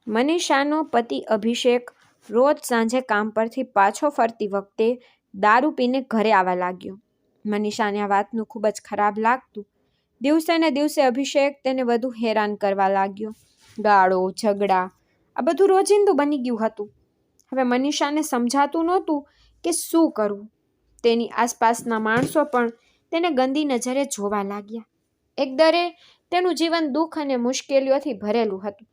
મનીષાનો પતિ અભિષેક રોજ સાંજે કામ પરથી પાછો ફરતી વખતે દારૂ પીને ઘરે આવવા લાગ્યો. મનીષાને આ વાતનું ખૂબ જ ખરાબ લાગતું. દિવસે ને દિવસે અભિષેક તેને વધુ હેરાન કરવા લાગ્યો. ગાળો, ઝઘડા, આ બધું રોજિંદુ બની ગયું હતું. હવે મનીષાને સમજાતું નહોતું કે શું કરવું. તેની આસપાસના માણસો પણ તેને ગંદી નજરે જોવા લાગ્યા. એકદરે તેનું જીવન દુઃખ અને મુશ્કેલીઓથી ભરેલું હતું.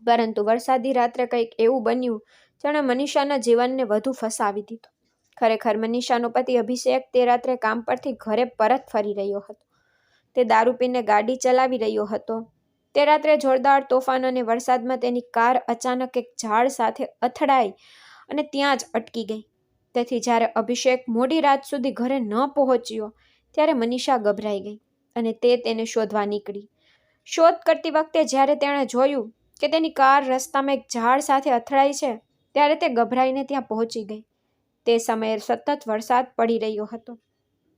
પરંતુ વરસાદી રાત્રે કંઈક એવું બન્યું જેણે મનીષાના જીવનને વધુ ફસાવી દીધું. ખરેખર મનીષાનો પતિ અભિષેક તે રાત્રે કામ પરથી ઘરે પરત ફરી રહ્યો હતો. તે દારૂ પીને ગાડી ચલાવી રહ્યો હતો. તે રાત્રે જોરદાર તોફાન અને વરસાદમાં તેની કાર અચાનક એક ઝાડ સાથે અથડાઈ અને ત્યાં જ અટકી ગઈ. તેથી જ્યારે અભિષેક મોડી રાત સુધી ઘરે ન પહોંચ્યો ત્યારે મનીષા ગભરાઈ ગઈ અને તેને શોધવા નીકળી. શોધ કરતી વખતે જ્યારે તેણે જોયું કે તેની કાર રસ્તામાં એક ઝાડ સાથે અથડાઈ છે ત્યારે તે ગભરાઈને ત્યાં પહોંચી ગઈ. તે સમયે સતત વરસાદ પડી રહ્યો હતો.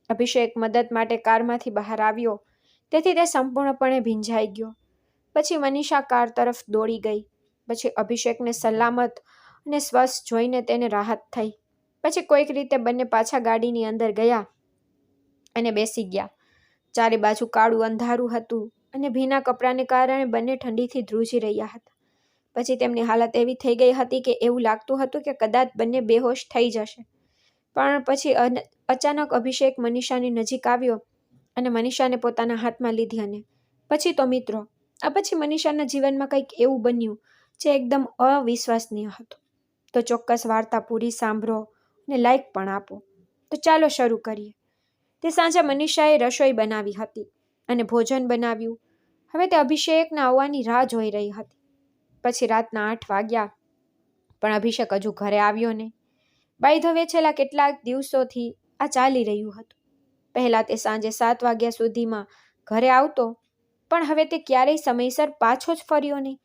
અભિષેક મદદ માટે કારમાંથી બહાર આવ્યો તેથી તે સંપૂર્ણપણે ભીંજાઈ ગયો. પછી મનીષા કાર તરફ દોડી ગઈ. પછી અભિષેકને સલામત અને સ્વસ્થ જોઈને તેને રાહત થઈ. પછી કોઈક રીતે બંને પાછા ગાડીની અંદર ગયા અને બેસી ગયા. ચારે બાજુ કાળું અંધારું હતું અને ભીના કપડાને કારણે બંને ઠંડીથી ધ્રુજી રહ્યા હતા. પછી તેમની હાલત એવી થઈ ગઈ હતી કે એવું લાગતું હતું કે કદાચ બંને બેહોશ થઈ જશે. પણ પછી અચાનક અભિષેક મનીષાની નજીક આવ્યો અને મનીષાને પોતાના હાથમાં લીધી અને પછી તો મિત્રો, આ પછી મનીષાના જીવનમાં કંઈક એવું બન્યું જે એકદમ અવિશ્વસનીય હતું. તો ચોક્કસ વાર્તા પૂરી સાંભળો અને લાઈક પણ આપો. તો ચાલો શરૂ કરીએ. તે સાંજે મનીષાએ રસોઈ બનાવી હતી અને ભોજન બનાવ્યું. હવે તે અભિષેકના આવવાની રાહ જોઈ રહી હતી. પછી રાતના 8 વાગ્યા પણ અભિષેક હજુ ઘરે આવ્યો નહીં. બાય ધ વે છેલ્લા કેટલાક દિવસોથી આ ચાલી રહ્યું હતું. પહેલાં તે સાંજે 7 વાગ્યા સુધીમાં ઘરે આવતો પણ હવે તે ક્યારેય સમયસર પાછો જ ફર્યો નહીં.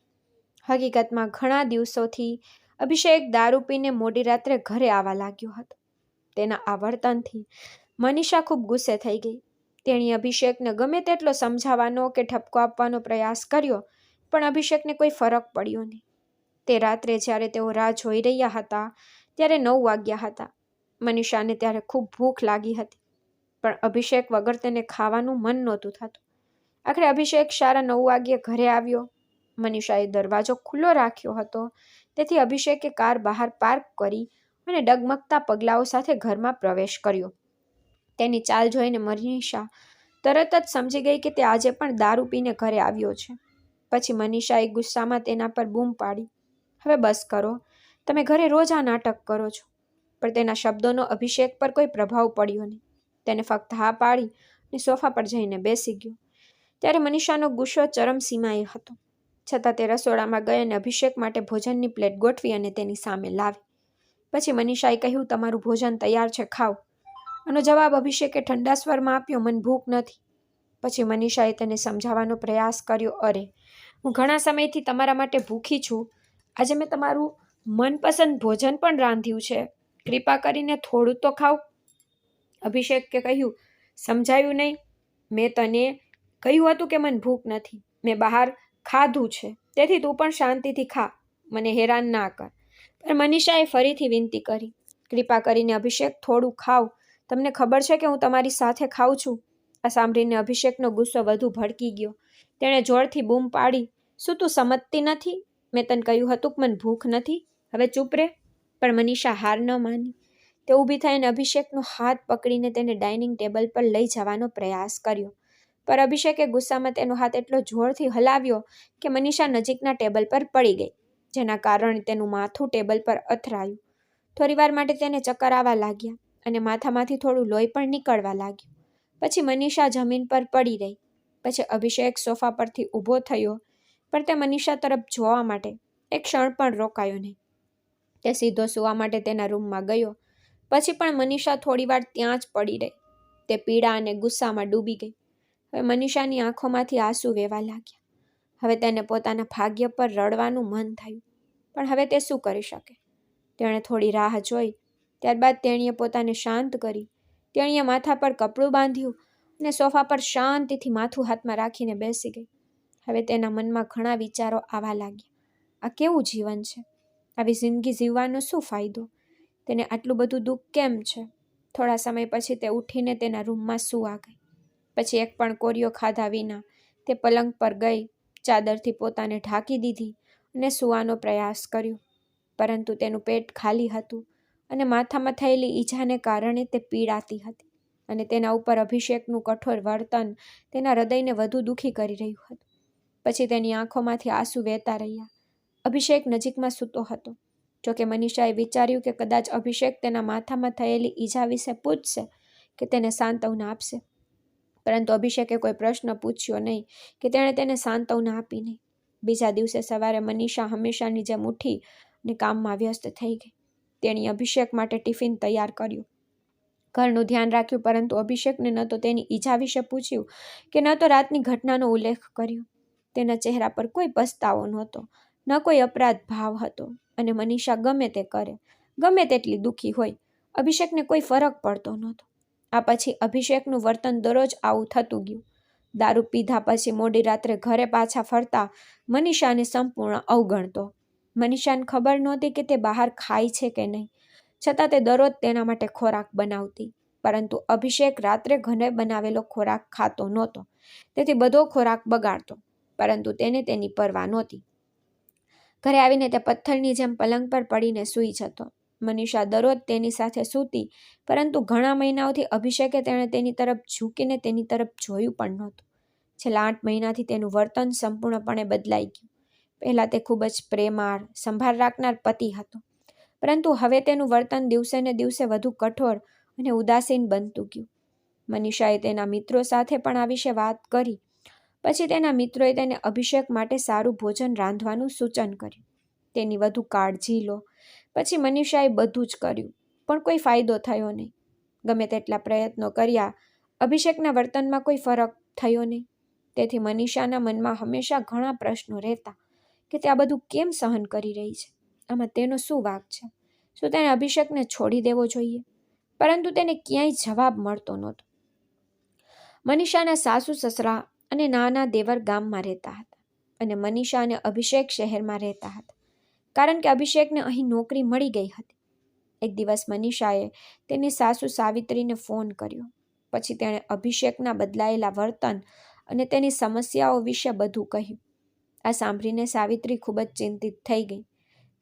હકીકતમાં ઘણા દિવસોથી અભિષેક દારૂ પીને મોડી રાત્રે ઘરે આવવા લાગ્યો હતો. તેના આ વર્તનથી મનીષા ખૂબ ગુસ્સે થઈ ગઈ. તેણે અભિષેકને ગમે તેટલો સમજાવવાનો કે ઠપકો આપવાનો પ્રયાસ કર્યો પણ અભિષેકને કોઈ ફરક પડ્યો નહીં. તે રાત્રે જ્યારે તેઓ રાહ જોઈ રહ્યા હતા ત્યારે 9 વાગ્યા હતા. મનીષાને ત્યારે ખૂબ ભૂખ લાગી હતી પણ અભિષેક વગર તેને ખાવાનું મન નહોતું થતું. આખરે અભિષેક સારા 9 વાગ્યે ઘરે આવ્યો. મનીષાએ દરવાજો ખુલ્લો રાખ્યો હતો તેથી અભિષેકે કાર બહાર પાર્ક કરી અને ડગમગતા પગલાઓ સાથે ઘરમાં પ્રવેશ કર્યો. તેની ચાલ જોઈને મનીષા તરત જ સમજી ગઈ કે તે આજે પણ દારૂ પીને ઘરે આવ્યો છે. પછી મનીષાએ ગુસ્સામાં તેના પર બૂમ પાડી, હવે બસ કરો, તમે ઘરે રોજ આ નાટક કરો છો. પણ તેના શબ્દોનો અભિષેક પર કોઈ પ્રભાવ પડ્યો નહીં. તેને ફક્ત હા પાડી અને સોફા પર જઈને બેસી ગયો. ત્યારે મનીષાનો ગુસ્સો ચરમસીમાએ હતો. છતાં તે રસોડામાં ગઈ અને અભિષેક માટે ભોજનની પ્લેટ ગોઠવી અને તેની સામે લાવી. પછી મનીષાએ કહ્યું, તમારું ભોજન તૈયાર છે, ખાઓ. આનો જવાબ અભિષેકે ઠંડા સ્વરમાં આપ્યો, મને ભૂખ નથી. પછી મનીષાએ તેને સમજાવવાનો પ્રયાસ કર્યો, અરે, હું ઘણા સમયથી તમારા માટે ભૂખી છું. આજે મેં તમારું મનપસંદ ભોજન પણ રાંધ્યું છે. કૃપા કરીને થોડું તો ખાઓ. અભિષેકે કહ્યું, સમજાયું નહીં? મેં તને કહ્યું હતું કે મને ભૂખ નથી. મેં બહાર ખાધું છે તેથી તું પણ શાંતિથી ખા, મને હેરાન ના કર. પણ મનીષાએ ફરીથી વિનંતી કરી, કૃપા કરીને અભિષેક થોડું ખાઓ. તમને ખબર છે કે હું તમારી સાથે ખાઉં છું. આ સાંભળીને અભિષેકનો ગુસ્સો વધુ ભડકી ગયો. તેણે જોરથી બૂમ પાડી, શું તું સમજતી નથી? મેં તને કહ્યું હતું કે મને ભૂખ નથી. હવે ચૂપ રહે. પણ મનીષા હાર ન માની. તે ઊભી થઈને અભિષેકનો હાથ પકડીને તેને ડાઇનિંગ ટેબલ પર લઈ જવાનો પ્રયાસ કર્યો. પર અભિષેકે ગુસ્સામાં તેનો હાથ એટલો જોરથી હલાવ્યો કે મનીષા નજીકના ટેબલ પર પડી ગઈ, જેના કારણે તેનું માથું ટેબલ પર અથડાયું. થોડીવાર માટે તેને ચક્કર આવવા લાગ્યા અને માથામાંથી થોડું લોહી પણ નીકળવા લાગ્યું. પછી મનીષા જમીન પર પડી રહી. પછી અભિષેક સોફા પરથી ઊભો થયો પણ તે મનીષા તરફ જોવા માટે એક ક્ષણ પણ રોકાયો નહીં. તે સીધો સૂવા માટે તેના રૂમમાં ગયો. પછી પણ મનીષા થોડીવાર ત્યાં જ પડી રહી. તે પીડા અને ગુસ્સામાં ડૂબી ગઈ. હવે મનીષાની આંખોમાંથી આંસુ વહેવા લાગ્યા. હવે તેને પોતાના ભાગ્ય પર રડવાનું મન થયું. પણ હવે તે શું કરી શકે? તેણે થોડી રાહ જોઈ. ત્યારબાદ તેણીએ પોતાને શાંત કરી. તેણીએ માથા પર કપડું બાંધ્યું અને સોફા પર શાંતિથી માથું હાથમાં રાખીને બેસી ગઈ. હવે તેના મનમાં ઘણા વિચારો આવવા લાગ્યા. આ કેવું જીવન છે? આવી જિંદગી જીવવાનો શું ફાયદો? તેને આટલું બધું દુઃખ કેમ છે? થોડા સમય પછી તે ઉઠીને તેના રૂમમાં સૂવા ગઈ. પછી એક પણ કોરિયો ખાધા વિના તે પલંગ પર ગઈ, ચાદરથી પોતાને ઢાંકી દીધી અને સૂવાનો પ્રયાસ કર્યો. પરંતુ તેનું પેટ ખાલી હતું અને માથામાં થયેલી ઈજાને કારણે તે પીડાતી હતી અને તેના ઉપર અભિષેકનું કઠોર વર્તન તેના હૃદયને વધુ દુઃખી કરી રહ્યું હતું. પછી તેની આંખોમાંથી આંસુ વહેતા રહ્યા. અભિષેક નજીકમાં સૂતો હતો. જોકે મનીષાએ વિચાર્યું કે કદાચ અભિષેક તેના માથામાં થયેલી ઈજા વિશે પૂછશે કે તેને સાંત્વના આપશે. પરંતુ અભિષેકે કોઈ પ્રશ્ન પૂછ્યો નહીં કે તેણે તેને સાંત્વના આપી નહીં. બીજા દિવસે સવારે મનીષા હંમેશાની જેમ ઉઠી અને કામમાં વ્યસ્ત થઈ ગઈ. તેણે અભિષેક માટે ટિફિન તૈયાર કર્યું, ઘરનું ધ્યાન રાખ્યું, પરંતુ અભિષેકને ન તો તેની ઈજા વિશે પૂછ્યું કે ન તો રાતની ઘટનાનો ઉલ્લેખ કર્યો. તેના ચહેરા પર કોઈ પસ્તાવો નહોતો, ન કોઈ અપરાધ ભાવ હતો અને મનીષા ગમે તે કરે, ગમે તેટલી દુઃખી હોય, અભિષેકને કોઈ ફરક પડતો નહોતો. આ પછી અભિષેકનું વર્તન દરરોજ આવું થતું ગયું. દારૂ પીધા પછી મોડી રાત્રે ઘરે પાછા ફરતા મનીષાને સંપૂર્ણ અવગણતો. મનીષાને ખબર નહોતી કે તે બહાર ખાય છે કે નહીં, છતાં તે દરરોજ તેના માટે ખોરાક બનાવતી. પરંતુ અભિષેક રાત્રે ઘરે બનાવેલો ખોરાક ખાતો નહોતો, તેથી બધો ખોરાક બગાડતો, પરંતુ તેને તેની પરવા નહોતી. ઘરે આવીને તે પથ્થરની જેમ પલંગ પર પડીને સૂઈ જતો. મનીષા દરરોજ તેની સાથે સૂતી, પરંતુ ઘણા મહિનાઓથી અભિષેકે તેની તરફ ઝૂકીને તેની તરફ જોયું પણ નહોતું. છેલ્લા 8 મહિનાથી તેનું વર્તન સંપૂર્ણપણે બદલાઈ ગયું. પહેલાં તે ખૂબ જ પ્રેમાળ, સંભાળ રાખનાર પતિ હતો, પરંતુ હવે તેનું વર્તન દિવસે ને દિવસે વધુ કઠોર અને ઉદાસીન બનતું ગયું. મનીષાએ તેના મિત્રો સાથે પણ આ વિશે વાત કરી. પછી તેના મિત્રોએ તેને અભિષેક માટે સારું ભોજન રાંધવાનું સૂચન કર્યું. તેની વધુ કાળજી લો. પછી મનીષાએ બધું જ કર્યું, પણ કોઈ ફાયદો થયો નહીં. ગમે તેટલા પ્રયત્નો કર્યા, અભિષેકના વર્તનમાં કોઈ ફરક થયો નહીં. તેથી મનીષાના મનમાં હંમેશા ઘણા પ્રશ્નો રહેતા કે તે આ બધું કેમ સહન કરી રહી છે? આમાં તેનો શું વાંક છે? શું તેણે અભિષેકને છોડી દેવો જોઈએ? પરંતુ તેને ક્યાંય જવાબ મળતો નહોતો. મનીષાના સાસુ સસરા અને નાના દેવર ગામમાં રહેતા હતા અને મનીષા અને અભિષેક શહેરમાં રહેતા હતા, કારણ કે અભિષેકને અહીં નોકરી મળી ગઈ હતી. એક દિવસ મનીષાએ તેની સાસુ સાવિત્રીને ફોન કર્યો. પછી તેણે અભિષેકના બદલાયેલા વર્તન અને તેની સમસ્યાઓ વિશે બધું કહ્યું. આ સાંભળીને સાવિત્રી ખૂબ જ ચિંતિત થઈ ગઈ.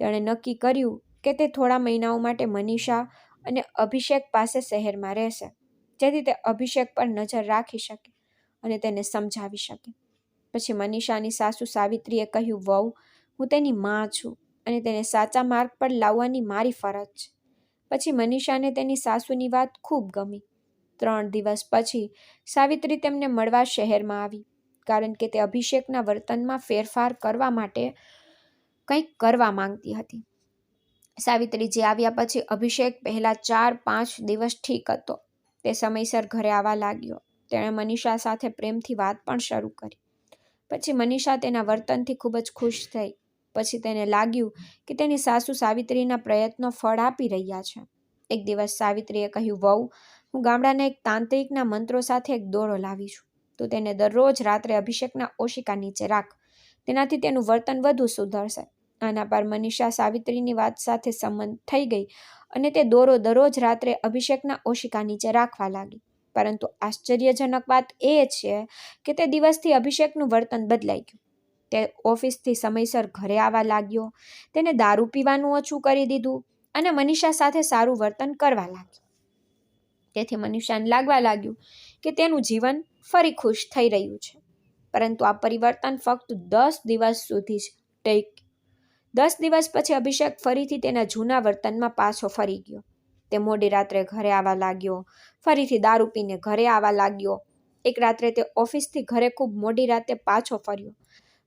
તેણે નક્કી કર્યું કે તે થોડા મહિનાઓ માટે મનીષા અને અભિષેક પાસે શહેરમાં રહેશે, જેથી તે અભિષેક પર નજર રાખી શકે અને તેને સમજાવી શકે. પછી મનીષાની સાસુ સાવિત્રીએ કહ્યું, વહુ, હું તેની માં છું અને તેને સાચા માર્ગ પર લાવવાની મારી ફરજ છે. પછી મનીષાને તેની સાસુની વાત ખૂબ ગમી. 3 દિવસ પછી સાવિત્રી તેમને મળવા શહેરમાં આવી, કારણ કે તે અભિષેકના વર્તનમાં ફેરફાર કરવા માટે કંઈક કરવા માંગતી હતી. સાવિત્રીજી આવ્યા પછી અભિષેક પહેલા 4-5 દિવસ ઠીક હતો. તે સમયસર ઘરે આવવા લાગ્યો. તેણે મનીષા સાથે પ્રેમથી વાત પણ શરૂ કરી. પછી મનીષા તેના વર્તનથી ખૂબ જ ખુશ થઈ. પછી તેને લાગ્યું કે તેની સાસુ સાવિત્રીના પ્રયત્નો ફળ આપી રહ્યા છે. એક દિવસ સાવિત્રીએ કહ્યું, વહુ, હું ગામડાના એક તાંત્રિકના મંત્રો સાથે એક દોરો લાવી છું. તું તેને દરરોજ રાત્રે અભિષેકના ઓશિકા નીચે રાખ. તેનાથી તેનું વર્તન વધુ સુધરશે. આના પર મનીષા સાવિત્રીની વાત સાથે સંમત થઈ ગઈ અને તે દોરો દરરોજ રાત્રે અભિષેકના ઓશિકા નીચે રાખવા લાગી. પરંતુ આશ્ચર્યજનક વાત એ છે કે તે દિવસથી અભિષેકનું વર્તન બદલાઈ ગયું. તે ઓફિસથી સમયસર ઘરે આવવા લાગ્યો, તેને દારૂ પીવાનું ઓછું કરી દીધું અને મનીષા સાથે સારું વર્તન કરવા લાગ્યો. તેથી મનીષાને લાગવા લાગ્યું કે તેનું જીવન ફરી ખુશ થઈ રહ્યું છે. પરંતુ આ પરિવર્તન ફક્ત 10 દિવસ સુધી જ ટક્યું. 10 દિવસ પછી અભિષેક ફરીથી તેના જૂના વર્તનમાં પાછો ફરી ગયો. તે મોડી રાત્રે ઘરે આવવા લાગ્યો, ફરીથી દારૂ પીને ઘરે આવવા લાગ્યો. એક રાત્રે તે ઓફિસથી ઘરે ખૂબ મોડી રાતે પાછો ફર્યો.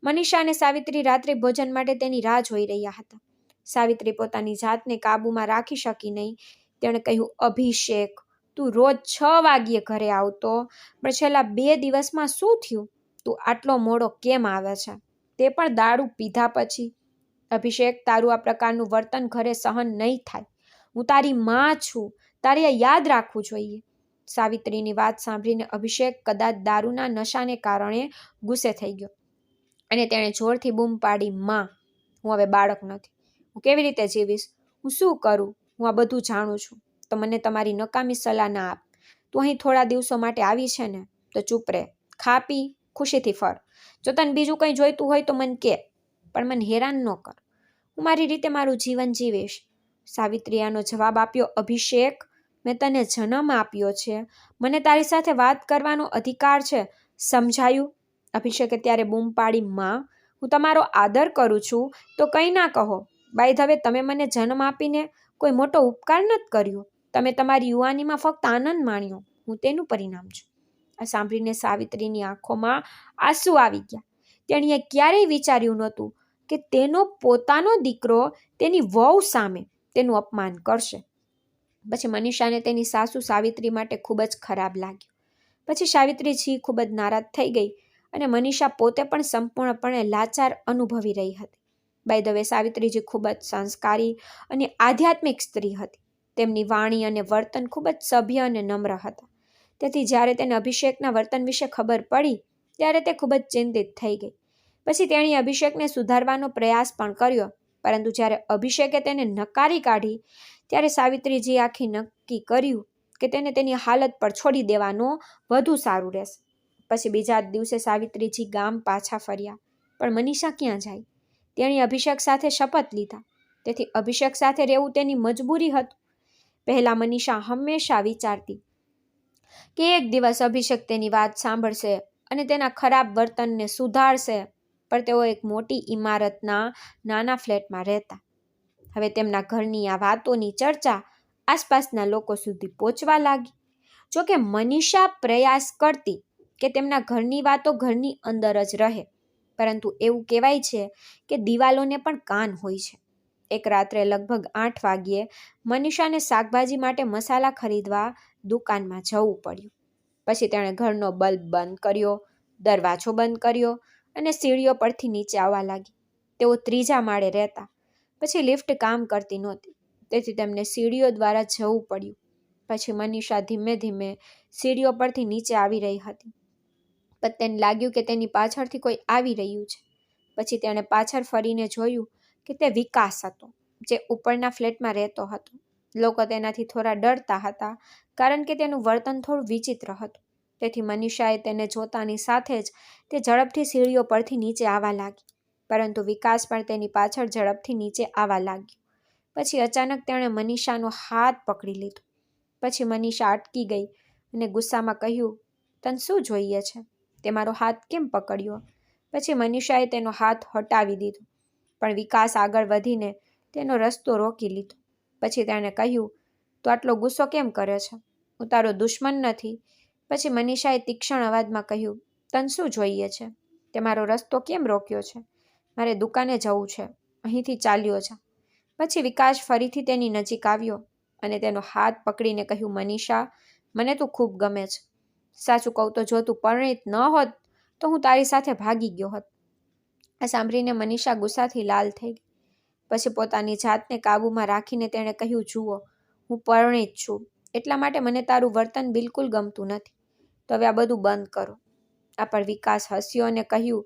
મનીષા અને સાવિત્રી રાત્રિ ભોજન માટે તેની રાહ જોઈ રહ્યા હતા. સાવિત્રી પોતાની જાતને કાબૂમાં રાખી શકી નહીં. તેણે કહ્યું, અભિષેક, તું રોજ 6 વાગ્યે ઘરે આવતો, પણ છેલ્લા 2 દિવસમાં શું થયું? તું આટલો મોડો કેમ આવે છે? તે પણ દારૂ પીધા પછી. અભિષેક, તારું આ પ્રકારનું વર્તન ઘરે સહન નહીં થાય. હું તારી માં છું, તારે આ યાદ રાખવું જોઈએ. સાવિત્રીની વાત સાંભળીને અભિષેક કદાચ દારૂના નશાને કારણે ગુસ્સે થઈ ગયો અને તેણે જોરથી બૂમ પાડી, માં. હું હવે બાળક નથી. હું કેવી રીતે જીવીશ? હું શું કરું? હું આ બધું જાણું છું. તો મને તમારી નકામી સલાહ ના આપ. તું અહીં થોડા દિવસો માટે આવી છે ને, તો ચૂપ રહે, ખા પી, ખુશીથી ફર. જો તને બીજું કંઈ જોઈતું હોય તો મને કહે, પણ મને હેરાન ન કર. હું મારી રીતે મારું જીવન જીવીશ. સાવિત્રીયાનો જવાબ આપ્યો, અભિષેક, મેં તને જન્મ આપ્યો છે. મને તારી સાથે વાત કરવાનો અધિકાર છે. સમજાયું? અભિષેકે ત્યારે બૂમ પાડી, માં, હું તમારો આદર કરું છું તો કંઈ ના કહો. બાય ધ વે, તમે મને જન્મ આપીને કોઈ મોટો ઉપકાર નથી કર્યો. તમે તમારી યુવાનીમાં ફક્ત આનંદ માણ્યો. હું તેનું પરિણામ છું. આ સાંભળીને સાવિત્રીની આંખોમાં આંસુ આવી ગયા. તેણીએ ક્યારેય વિચાર્યું નહોતું કે તેનો પોતાનો દીકરો તેની વહુ સામે તેનું અપમાન કરશે. પછી મનીષાને તેની સાસુ સાવિત્રી માટે ખૂબ જ ખરાબ લાગ્યું. પછી સાવિત્રીજી ખૂબ જ નારાજ થઈ ગઈ અને મનીષા પોતે પણ સંપૂર્ણપણે લાચાર અનુભવી રહી હતી. બાય ધ વે, સાવિત્રીજી ખૂબ જ સંસ્કારી અને આધ્યાત્મિક સ્ત્રી હતી. તેમની વાણી અને વર્તન ખૂબ જ સભ્ય અને નમ્ર હતા. તેથી જ્યારે તેને અભિષેકના વર્તન વિશે ખબર પડી ત્યારે તે ખૂબ જ ચિંતિત થઈ ગઈ. પછી તેણે અભિષેકને સુધારવાનો પ્રયાસ પણ કર્યો, પરંતુ જ્યારે અભિષેકે તેને નકારી કાઢી ત્યારે સાવિત્રીજી આખી નક્કી કર્યું કે તેને તેની હાલત પર છોડી દેવાનો વધુ સારું રહેશે. પછી બીજા દિવસે સાવિત્રીજી ગામ પાછા ફર્યા. પણ મનીષા ક્યાં જાય? તેણે અભિષેક સાથે શપથ લીધા. તેથી અભિષેક સાથે રહેવું તેની મજબૂરી હતું. પહેલા મનીષા હંમેશા વિચારતી કે એક દિવસ અભિષેક તેની વાત સાંભળશે અને તેના ખરાબ વર્તનને સુધારશે. પણ તેઓ એક મોટી ઇમારતના નાના ફ્લેટમાં રહેતા. હવે તેમના ઘરની આ વાતોની ચર્ચા આસપાસના લોકો સુધી પહોંચવા લાગી. જોકે મનીષા પ્રયાસ કરતી કે તેમના ઘરની વાતો ઘરની અંદર જ રહે, પરંતુ એવું કહેવાય છે કે દિવાલોને પણ કાન હોય છે. એક રાત્રે લગભગ 8 વાગ્યે મનીષાને શાકભાજી માટે મસાલા ખરીદવા દુકાનમાં જવું પડ્યું. પછી તેણે ઘરનો બલ્બ બંધ કર્યો, દરવાજો બંધ કર્યો અને સીડીઓ પરથી નીચે આવવા લાગી. તેઓ 3જા માળે રહેતા. પછી લિફ્ટ કામ કરતી નહોતી, તેથી તેમને સીડીઓ દ્વારા જવું પડ્યું. પછી મનીષા ધીમે ધીમે સીડીઓ પરથી નીચે આવી રહી હતી, પણ તેને લાગ્યું કે તેની પાછળથી કોઈ આવી રહ્યું છે. પછી તેણે પાછળ ફરીને જોયું કે તે વિકાસ હતો, જે ઉપરના ફ્લેટમાં રહેતો હતો. લોકો તેનાથી થોડા ડરતા હતા, કારણ કે તેનું વર્તન થોડું વિચિત્ર હતું. તેથી મનીષાએ તેને જોતાની સાથે જ તે ઝડપથી સીડીઓ પરથી નીચે આવવા લાગી, પરંતુ વિકાસ પણ તેની પાછળ ઝડપથી નીચે આવવા લાગ્યો. પછી અચાનક તેણે મનીષાનો હાથ પકડી લીધો. પછી મનીષા અટકી ગઈ અને ગુસ્સામાં કહ્યું, તને શું જોઈએ છે? તે મારો હાથ કેમ પકડ્યો? પછી મનીષાએ તેનો હાથ હટાવી દીધો, પણ વિકાસ આગળ વધીને તેનો રસ્તો રોકી લીધો. પછી તેણે કહ્યું, તું આટલો ગુસ્સો કેમ કરે છે? હું તારો દુશ્મન નથી. પછી મનીષાએ તીક્ષ્ણ અવાજમાં કહ્યું, તને શું જોઈએ છે? તે મારો રસ્તો કેમ રોક્યો છે? મારે દુકાને જવું છે, અહીંથી ચાલ્યો જા. પછી વિકાસ ફરીથી તેની નજીક આવ્યો અને તેનો હાથ પકડીને કહ્યું, મનીષા, મને તું ખૂબ ગમે છે. સાચું કહું તો જો તું પરિણીત ન હોત તો હું તારી સાથે ભાગી ગયો હોત. આ સાંભળીને મનીષા ગુસ્સાથી લાલ થઈ ગઈ. પછી પોતાની જાતને કાબૂમાં રાખીને તેણે કહ્યું, જુઓ, હું પરિણીત છું, એટલા માટે મને તારું વર્તન બિલકુલ ગમતું નથી. તો હવે આ બધું બંધ કરો. આ પર વિકાસ હસ્યો અને કહ્યું,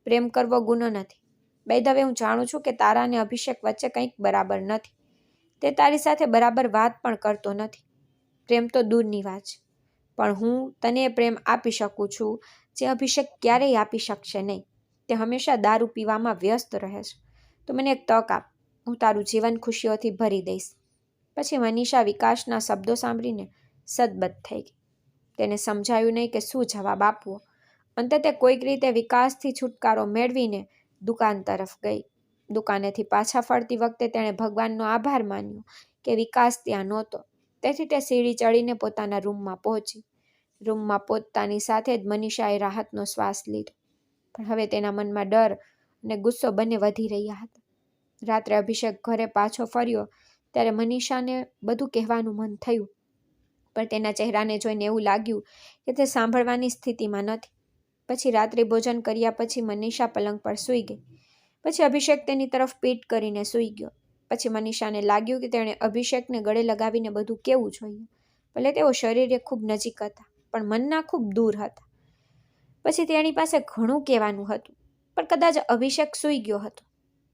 પ્રેમ કરવો ગુનો નથી. બાય ધ વે, હું જાણું છું કે તારા અને અભિષેક વચ્ચે કંઈક બરાબર નથી. તે તારી સાથે બરાબર વાત પણ કરતો નથી. પ્રેમ તો દૂરની વાત છે, પણ હું તને પ્રેમ આપી શકું છું જે અભિષેક ક્યારેય આપી શકશે નહીં. તે હંમેશા દારૂ પીવામાં વ્યસ્ત રહે છે. તો મને એક તક આપ, હું તારું જીવન ખુશીઓથી ભરી દઈશ. પછી મનીષા વિકાસના શબ્દો સાંભળીને સદબદ થઈ ગઈ. તેને સમજાયું નહીં કે શું જવાબ આપવો. અંતે તે કોઈક રીતે વિકાસથી છુટકારો મેળવીને દુકાન તરફ ગઈ. દુકાનેથી પાછા ફરતી વખતે તેણે ભગવાનનો આભાર માન્યો કે વિકાસ ત્યાં નહોતો. તેથી તે સીડી ચડીને પોતાના રૂમમાં પહોંચી. રૂમમાં પહોંચતાની સાથે જ મનીષાએ રાહતનો શ્વાસ લીધો, પણ હવે તેના મનમાં ડર અને ગુસ્સો બંને વધી રહ્યા હતા. રાત્રે અભિષેક ઘરે પાછો ફર્યો ત્યારે મનીષાને બધું કહેવાનું મન થયું, પણ તેના ચહેરાને જોઈને એવું લાગ્યું કે તે સાંભળવાની સ્થિતિમાં નથી. પછી રાત્રિ ભોજન કર્યા પછી મનીષા પલંગ પર સૂઈ ગઈ. પછી અભિષેક તેની તરફ પીઠ કરીને સૂઈ ગયો. પછી મનીષાને લાગ્યું કે તેણે અભિષેકને ગળે લગાવીને બધું કહેવું જોઈએ. ભલે તેઓ શરીરે ખૂબ નજીક હતા, પણ મનના ખૂબ દૂર હતા. પછી તેની પાસે ઘણું કહેવાનું હતું, પણ કદાચ અભિષેક સૂઈ ગયો હતો.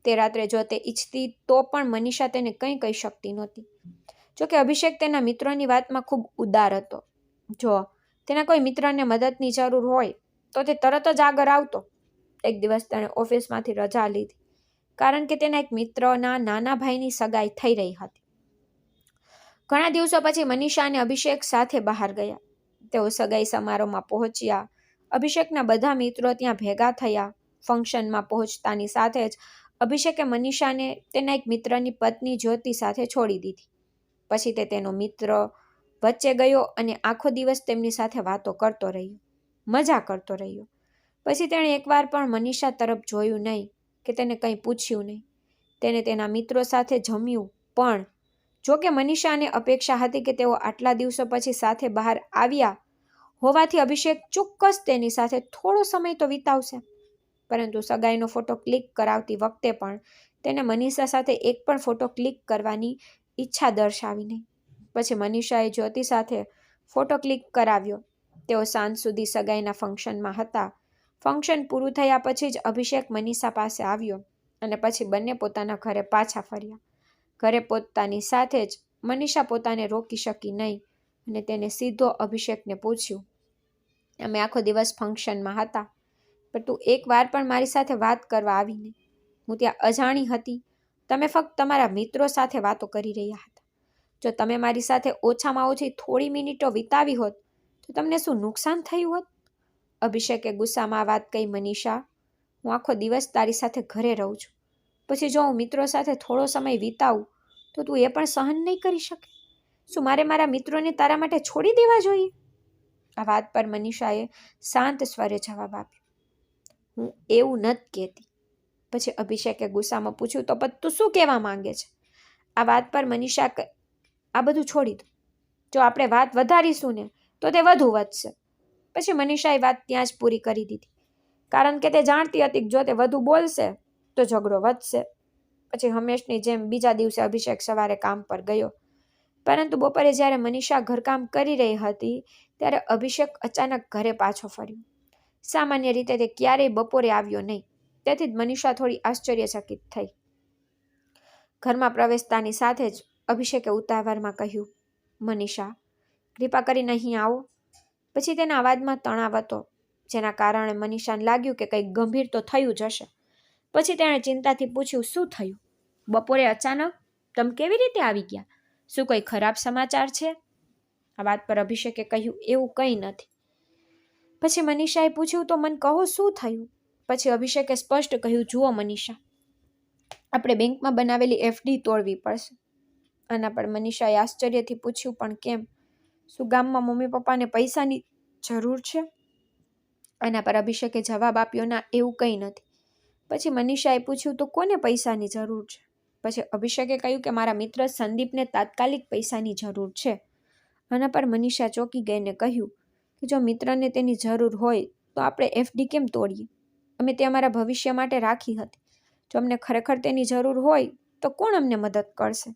તે રાત્રે જો તે ઈચ્છતી તો પણ મનીષા તેને કંઈ કહી શકતી નહોતી. જોકે અભિષેક તેના મિત્રોની વાતમાં ખૂબ ઉદાર હતો. જો તેના કોઈ મિત્રને મદદની જરૂર હોય તો તે તરત જ આગળ આવતો. એક દિવસ તેણે ઓફિસમાંથી રજા લીધી કારણ કે તેના એક મિત્રના નાના ભાઈની સગાઈ થઈ રહી હતી. ઘણા દિવસો પછી મનીષા અને અભિષેક સાથે બહાર ગયા. તેઓ સગાઈ સમારોહમાં પહોંચ્યા. અભિષેકના બધા મિત્રો ત્યાં ભેગા થયા. ફંક્શનમાં પહોંચતાની સાથે જ અભિષેકે મનીષાને તેના એક મિત્રની પત્ની જ્યોતિ સાથે છોડી દીધી. પછી તે તેનો મિત્ર વચ્ચે ગયો અને આખો દિવસ તેમની સાથે વાતો કરતો રહ્યો, મજા કરતો રહ્યો. પછી તેણે એકવાર પણ મનીષા તરફ જોયું નહીં કે તેને કંઈ પૂછ્યું નહીં. તેને તેના મિત્રો સાથે જમ્યું પણ. જોકે મનીષાને અપેક્ષા હતી કે તેઓ આટલા દિવસો પછી સાથે બહાર આવ્યા હોવાથી અભિષેક ચોક્કસ તેની સાથે થોડો સમય તો વિતાવશે. પરંતુ સગાઈનો ફોટો ક્લિક કરાવતી વખતે પણ તેને મનીષા સાથે એક પણ ફોટો ક્લિક કરવાની ઈચ્છા દર્શાવી નહીં. પછી મનીષાએ જ્યોતિ સાથે ફોટો ક્લિક કરાવ્યો. તેઓ સાંજ સુધી સગાઈના ફંક્શનમાં હતા. ફંક્શન પૂરું થયા પછી જ અભિષેક મનીષા પાસે આવ્યો અને પછી બંને પોતાના ઘરે પાછા ફર્યા. ઘરે પહોંચતાની સાથે જ મનીષા પોતાને રોકી શકી નહીં અને તેને સીધો અભિષેકને પૂછ્યું, અમે આખો દિવસ ફંક્શનમાં હતા પણ તું એકવાર પણ મારી સાથે વાત કરવા આવી નહીં. હું ત્યાં અજાણી હતી. તમે ફક્ત તમારા મિત્રો સાથે વાતો કરી રહ્યા હતા. જો તમે મારી સાથે ઓછામાં ઓછી થોડી મિનિટો વિતાવી હોત તો તમને શું નુકસાન થયું હોત? અભિષેકે ગુસ્સામાં આ વાત કહી. મનીષા, હું આખો દિવસ તારી સાથે ઘરે રહું છું. પછી જો હું મિત્રો સાથે થોડો સમય વિતાવું તો તું એ પણ સહન નહીં કરી શકે. શું મારે મારા મિત્રોને તારા માટે છોડી દેવા જોઈએ? આ વાત પર મનીષાએ શાંત સ્વરે જવાબ આપ્યો, હું એવું નથી કહેતી. પછી અભિષેકે ગુસ્સામાં પૂછ્યું, તો પછી તું શું કહેવા માંગે છે? આ વાત પર મનીષા, આ બધું છોડી દો. જો આપણે વાત વધારીશું ને તો તે વધુ વધશે. પછી મનીષાએ વાત ત્યાં જ પૂરી કરી દીધી કારણ કે તે જાણતી હતી કે જો તે વધુ બોલશે તો ઝઘડો વધશે. પછી હંમેશની જેમ બીજા દિવસે અભિષેક સવારે કામ પર ગયો. પરંતુ બપોરે જ્યારે મનીષા ઘરકામ કરી રહી હતી ત્યારે અભિષેક અચાનક ઘરે પાછો ફર્યો. સામાન્ય રીતે તે ક્યારેય બપોરે આવ્યો નહીં. તેથી જ મનીષા થોડી આશ્ચર્યચકિત થઈ. ઘરમાં પ્રવેશતાની સાથે જ અભિષેકે ઉતાવળમાં કહ્યું, મનીષા, કૃપા કરીને અહીં આવો. પછી તેના અવાજમાં તણાવ હતો જેના કારણે મનીષાને લાગ્યું કે કંઈક ગંભીર તો થયું જ હશે. પછી તેણે ચિંતાથી પૂછ્યું, શું થયું? બપોરે અચાનક તમે કેવી રીતે આવી ગયા? શું કોઈ ખરાબ સમાચાર છે? આ વાત પર અભિષેકે કહ્યું, એવું કંઈ નથી. પછી મનીષાએ પૂછ્યું, તો મને કહો શું થયું? પછી અભિષેકે સ્પષ્ટ કહ્યું, જુઓ મનીષા, આપણે બેંકમાં બનાવેલી એફડી તોડવી પડશે. આના પર મનીષાએ આશ્ચર્યથી પૂછ્યું, પણ કેમ? શું ગામમાં મમ્મી પપ્પાને પૈસાની જરૂર છે? આના પર અભિષેકે જવાબ આપ્યો, ના, એવું કંઈ નથી. પછી મનીષાએ પૂછ્યું, તો કોને પૈસાની જરૂર છે? પછી અભિષેકે કહ્યું કે મારા મિત્ર સંદીપને તાત્કાલિક પૈસાની જરૂર છે. આના પર મનીષા ચોંકી ગઈને કહ્યું કે જો મિત્રને તેની જરૂર હોય તો આપણે એફડી કેમ તોડીએ? અમે તે અમારા ભવિષ્ય માટે રાખી હતી. જો અમને ખરેખર તેની જરૂર હોય તો કોણ અમને મદદ કરશે?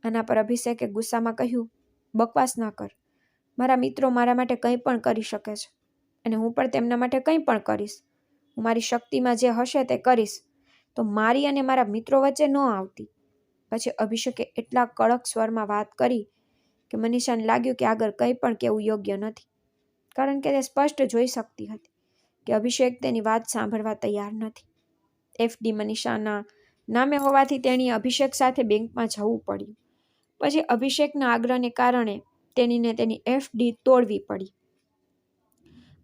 આના પર અભિષેકે ગુસ્સામાં કહ્યું, બકવાસ ના કર. મારા મિત્રો મારા માટે કંઈ પણ કરી શકે છે અને હું પણ તેમના માટે કંઈ પણ કરીશ. હું મારી શક્તિમાં જે હશે તે કરીશ. તો મારી અને મારા મિત્રો વચ્ચે ન આવતી. પછી અભિષેકે એટલા કડક સ્વરમાં વાત કરી કે મનીષાને લાગ્યું કે આગળ કંઈ પણ કહેવું યોગ્ય નથી કારણ કે તે સ્પષ્ટ જોઈ શકતી હતી કે અભિષેક તેની વાત સાંભળવા તૈયાર નથી. એફડી મનીષાના નામે હોવાથી તેણીએ અભિષેક સાથે બેંકમાં જવું પડ્યું. પછી અભિષેકના આગ્રહને કારણે તેણીને તેની એફડી તોડવી પડી.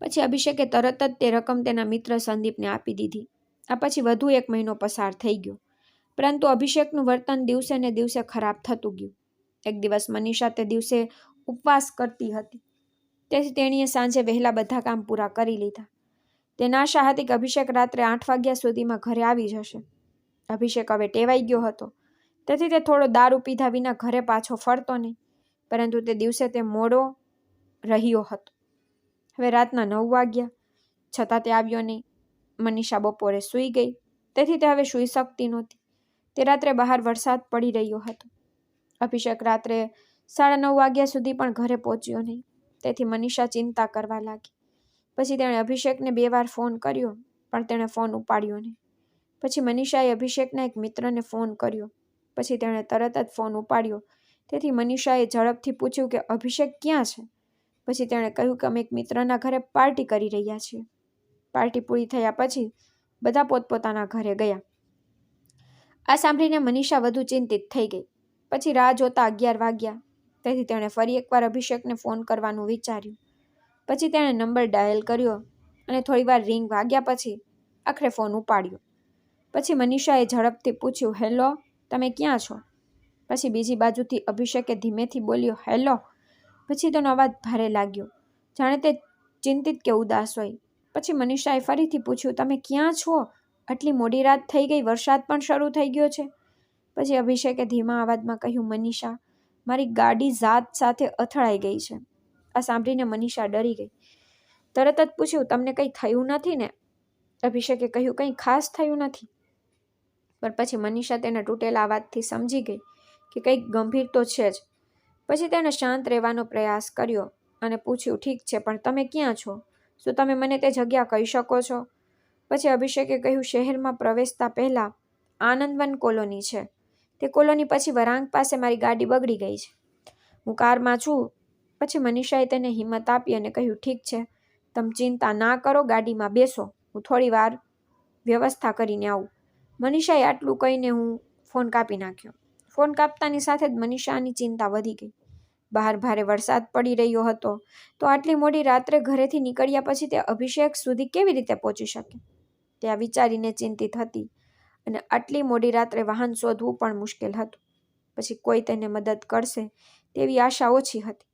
પછી અભિષેકે તરત જ તે રકમ તેના મિત્ર સંદીપને આપી દીધી. આ પછી વધુ 1 મહિનો પસાર થઈ ગયો પરંતુ અભિષેકનું વર્તન દિવસે ને દિવસે ખરાબ થતું ગયું. એક દિવસ મનીષા તે દિવસે ઉપવાસ કરતી હતી તેથી તેણીએ સાંજે વહેલા બધા કામ પૂરા કરી લીધા. તેને આશા હતી કે અભિષેક રાત્રે 8 વાગ્યા સુધીમાં ઘરે આવી જશે. અભિષેક હવે ટેવાઈ ગયો હતો તેથી તે થોડો દારૂ પીધા વિના ઘરે પાછો ફરતો નહીં. પરંતુ તે દિવસે તે મોડો રહ્યો હતો. હવે રાતના 9 વાગ્યા છતાં તે આવ્યો નહીં. મનીષા બપોરે સૂઈ ગઈ તેથી તે હવે સૂઈ શકતી નહોતી. તે રાત્રે બહાર વરસાદ પડી રહ્યો હતો. અભિષેક રાત્રે 9:30 વાગ્યા સુધી પણ ઘરે પહોંચ્યો નહીં. તેથી મનીષા ચિંતા કરવા લાગી. પછી તેણે અભિષેકને 2 વાર ફોન કર્યો પણ તેણે ફોન ઉપાડ્યો નહીં. પછી મનીષાએ અભિષેકના એક મિત્રને ફોન કર્યો. પછી તેણે તરત જ ફોન ઉપાડ્યો. તેથી મનીષાએ ઝડપથી પૂછ્યું કે અભિષેક ક્યાં છે. પછી તેણે કહ્યું કે અમે એક મિત્રના ઘરે પાર્ટી કરી રહ્યા છીએ. પાર્ટી પૂરી થયા પછી બધા પોતપોતાના ઘરે ગયા. આ સાંભળીને મનીષા વધુ ચિંતિત થઈ ગઈ. પછી રાહ જોતા 11 વાગ્યા. તેથી તેણે ફરી એકવાર અભિષેકને ફોન કરવાનું વિચાર્યું. પછી તેણે નંબર ડાયલ કર્યો અને થોડીવાર રિંગ વાગ્યા પછી આખરે ફોન ઉપાડ્યો. પછી મનીષાએ ઝડપથી પૂછ્યું, હેલો, તમે ક્યાં છો? પછી બીજી બાજુથી અભિષેકે ધીમેથી બોલ્યો, હેલો. પછી તેનો અવાજ ભારે લાગ્યો, જાણે તે ચિંતિત કે ઉદાસ હોય. પછી મનીષાએ ફરીથી પૂછ્યું, તમે ક્યાં છો? આટલી મોડી રાત થઈ ગઈ, વરસાદ પણ શરૂ થઈ ગયો છે. પછી અભિષેકે ધીમા અવાજમાં કહ્યું, મનીષા, મારી ગાડી ઝાત સાથે અથડાઈ ગઈ છે. આ સાંભળીને મનીષા ડરી ગઈ. તરત જ પૂછ્યું, તમને કંઈ થયું નથી ને? અભિષેકે કહ્યું, કંઈ ખાસ થયું નથી. પણ પછી મનીષા તેના તૂટેલા અવાજથી સમજી ગઈ કે કંઈક ગંભીર તો છે જ. પછી તેણે શાંત રહેવાનો પ્રયાસ કર્યો અને પૂછ્યું, ઠીક છે, પણ તમે ક્યાં છો? શું તમે મને તે જગ્યા કહી શકો છો? પછી અભિષેકે કહ્યું, શહેરમાં પ્રવેશતા પહેલા આનંદવન કોલોની છે. તે કોલોની પછી વળાંક પાસે મારી ગાડી બગડી ગઈ છે. હું કારમાં છું. પછી મનીષાએ તેને હિંમત આપી અને કહ્યું, ઠીક છે, તમે ચિંતા ના કરો, ગાડીમાં બેસો, હું થોડી વાર વ્યવસ્થા કરીને આવું. મનીષાએ આટલું કહીને ફોન કાપી નાખ્યો. ફોન કાપતાની સાથે જ મનીષાની ચિંતા વધી ગઈ. બહાર ભારે વરસાદ પડી રહ્યો હતો, તો આટલી મોડી રાત્રે ઘરેથી નીકળ્યા પછી તે અભિષેક સુધી કેવી રીતે પહોંચી શકે? તે આ વિચારીને ચિંતિત હતી અને આટલી મોડી રાત્રે વાહન શોધવું પણ મુશ્કેલ હતું. પછી કોઈ તેને મદદ કરશે તેવી આશા ઓછી હતી,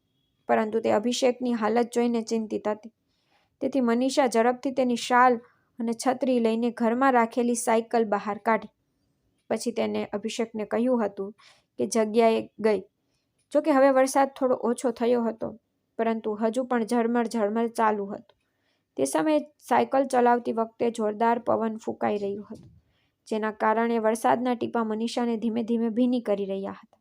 પરંતુ તે અભિષેકની હાલત જોઈને ચિંતિત હતી. તેથી મનીષા ઝડપથી તેની શાલ અને છત્રી લઈને ઘરમાં રાખેલી સાયકલ બહાર કાઢી. પછી તેને અભિષેકને કહ્યું હતું કે જગ્યાએ ગઈ. જોકે હવે વરસાદ થોડો ઓછો થયો હતો, પરંતુ હજુ પણ ઝરમર ચાલુ હતો. તે સમયે સાયકલ ચલાવતી વખતે જોરદાર પવન ફૂંકાઈ રહ્યો હતો, જેના કારણે વરસાદના ટીપાં મનીષાને ધીમે ધીમે ભીની કરી રહ્યા હતા.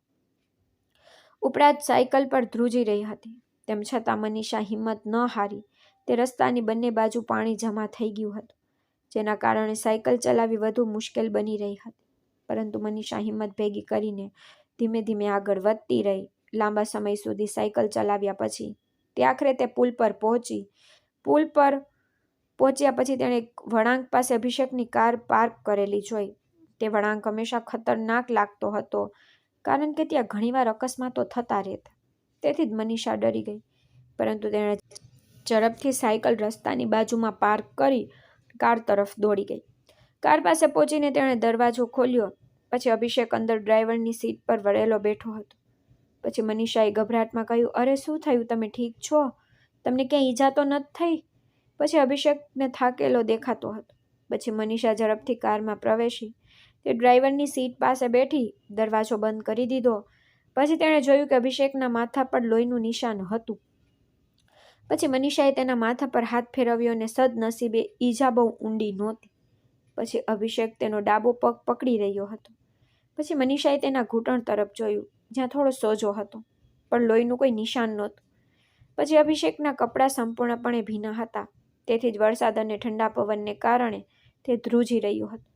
ઉપરાંત સાયકલ પર ધ્રુજી રહી હતી. તેમ છતાં મનીષા હિંમત ન હારી. તે રસ્તાની બંને બાજુ પાણી જમા થઈ ગયું હતું, જેના કારણે સાયકલ ચલાવવી વધુ મુશ્કેલ બની રહી હતી. પરંતુ મનીષા હિંમત ભેગી કરીને ધીમે ધીમે આગળ વધતી રહી. લાંબા સમય સુધી સાયકલ ચલાવ્યા પછી તે આખરે તે પુલ પર પહોંચી. પુલ પર પહોંચ્યા પછી તેણે એક વળાંક પાસે અભિષેકની કાર પાર્ક કરેલી જોઈ. તે વળાંક હંમેશા ખતરનાક લાગતો હતો, કારણ કે ત્યાં ઘણીવાર અકસ્માતો થતા રહેતા. તેથી જ મનીષા ડરી ગઈ. પરંતુ તેણે ઝડપથી સાયકલ રસ્તાની બાજુમાં પાર્ક કરી કાર તરફ દોડી ગઈ. કાર પાસે પહોંચીને તેણે દરવાજો ખોલ્યો. પછી અભિષેક અંદર ડ્રાઈવરની સીટ પર વળેલો બેઠો હતો. પછી મનીષાએ ગભરાટમાં કહ્યું, અરે શું થયું? તમે ઠીક છો? તમને ક્યાંય ઈજા તો નથી થઈ? પછી અભિષેકને થાકેલો દેખાતો હતો. પછી મનીષા ઝડપથી કારમાં પ્રવેશી. તે ડ્રાઈવરની સીટ પાસે બેઠી, દરવાજો બંધ કરી દીધો. પછી તેણે જોયું કે અભિષેકના માથા પર લોહીનું નિશાન હતું. પછી મનીષાએ તેના માથા પર હાથ ફેરવ્યો અને સદનસીબે ઈજા બહુ ઊંડી નહોતી. પછી અભિષેક તેનો ડાબો પગ પકડી રહ્યો હતો. પછી મનીષાએ તેના ઘૂંટણ તરફ જોયું, જ્યાં થોડો સોજો હતો, પણ લોહીનું કોઈ નિશાન નહોતું. પછી અભિષેકના કપડાં સંપૂર્ણપણે ભીના હતા, તેથી જ વરસાદ અને ઠંડા પવનને કારણે તે ધ્રુજી રહ્યો હતો.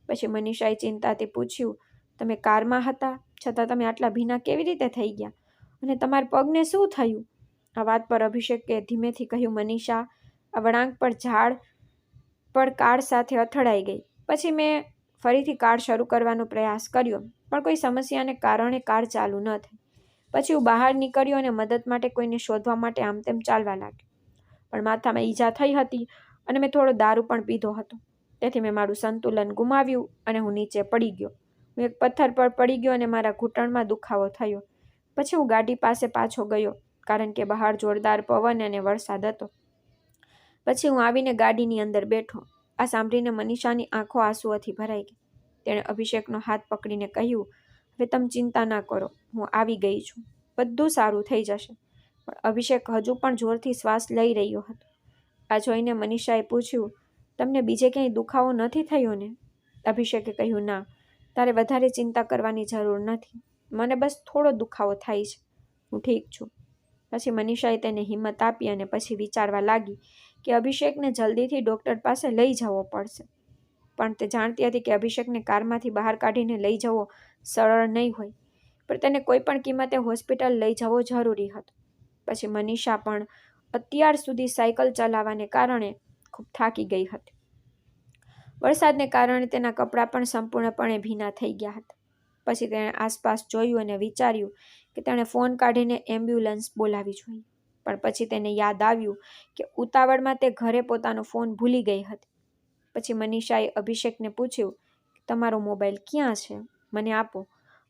પછી મનીષાએ ચિંતાથી પૂછ્યું, તમે કારમાં હતા, છતાં તમે આટલા ભીના કેવી રીતે થઈ ગયા? અને તમારા પગને શું થયું? આ વાત પર અભિષેકે ધીમેથી કહ્યું, મનીષા, આ વળાંક પર ઝાડ પર કાર સાથે અથડાઈ ગઈ. પછી મેં ફરીથી કાર શરૂ કરવાનો પ્રયાસ કર્યો, પણ કોઈ સમસ્યાને કારણે કાર ચાલુ ન થઈ. પછી હું બહાર નીકળ્યો અને મદદ માટે કોઈને શોધવા માટે આમ તેમ ચાલવા લાગ્યો. પણ માથામાં ઈજા થઈ હતી અને મેં થોડો દારૂ પણ પીધો હતો. તેથી મેં મારું સંતુલન ગુમાવ્યું અને હું નીચે પડી ગયો. હું એક પથ્થર પર પડી ગયો અને મારા ઘૂંટણમાં દુખાવો થયો. પછી હું ગાડી પાસે પાછો ગયો, કારણ કે બહાર જોરદાર પવન અને વરસાદ હતો. પછી હું આવીને ગાડીની અંદર બેઠો. આ સાંભળીને મનીષાની આંખો આંસુઓથી ભરાઈ ગઈ. તેણે અભિષેકનો હાથ પકડીને કહ્યું, હવે તમે ચિંતા ના કરો, હું આવી ગઈ છું, બધું સારું થઈ જશે. પણ અભિષેક હજુ પણ જોરથી શ્વાસ લઈ રહ્યો હતો. આ જોઈને મનીષાએ પૂછ્યું, તમને બીજે ક્યાંય દુખાવો નથી થયો ને? અભિષેકે કહ્યું, ના, તારે વધારે ચિંતા કરવાની જરૂર નથી. મને બસ થોડો દુખાવો થાય છે, હું ઠીક છું. પછી મનીષાએ તેને હિંમત આપી અને પછી વિચારવા લાગી કે અભિષેકને જલ્દીથી ડૉક્ટર પાસે લઈ જવો પડશે. પણ તે જાણતી હતી કે અભિષેકને કારમાંથી બહાર કાઢીને લઈ જવો સરળ નહીં હોય, પણ તેને કોઈ પણ કિંમતે હોસ્પિટલ લઈ જવો જરૂરી હતો. પછી મનીષા પણ અત્યાર સુધી સાયકલ ચલાવવાને કારણે ખૂબ થાકી ગઈ હતી. વરસાદને કારણે તેના કપડાં પણ સંપૂર્ણપણે ભીના થઈ ગયા હતા. પછી તેણે આસપાસ જોયું અને વિચાર્યું કે તેણે ફોન કાઢીને એમ્બ્યુલન્સ બોલાવી જોઈએ, પણ પછી તેને યાદ આવ્યું કે ઉતાવળમાં તે ઘરે પોતાનો ફોન ભૂલી ગઈ હતી. પછી મનીષાએ અભિષેકને પૂછ્યું કે તમારો મોબાઈલ ક્યાં છે, મને આપો,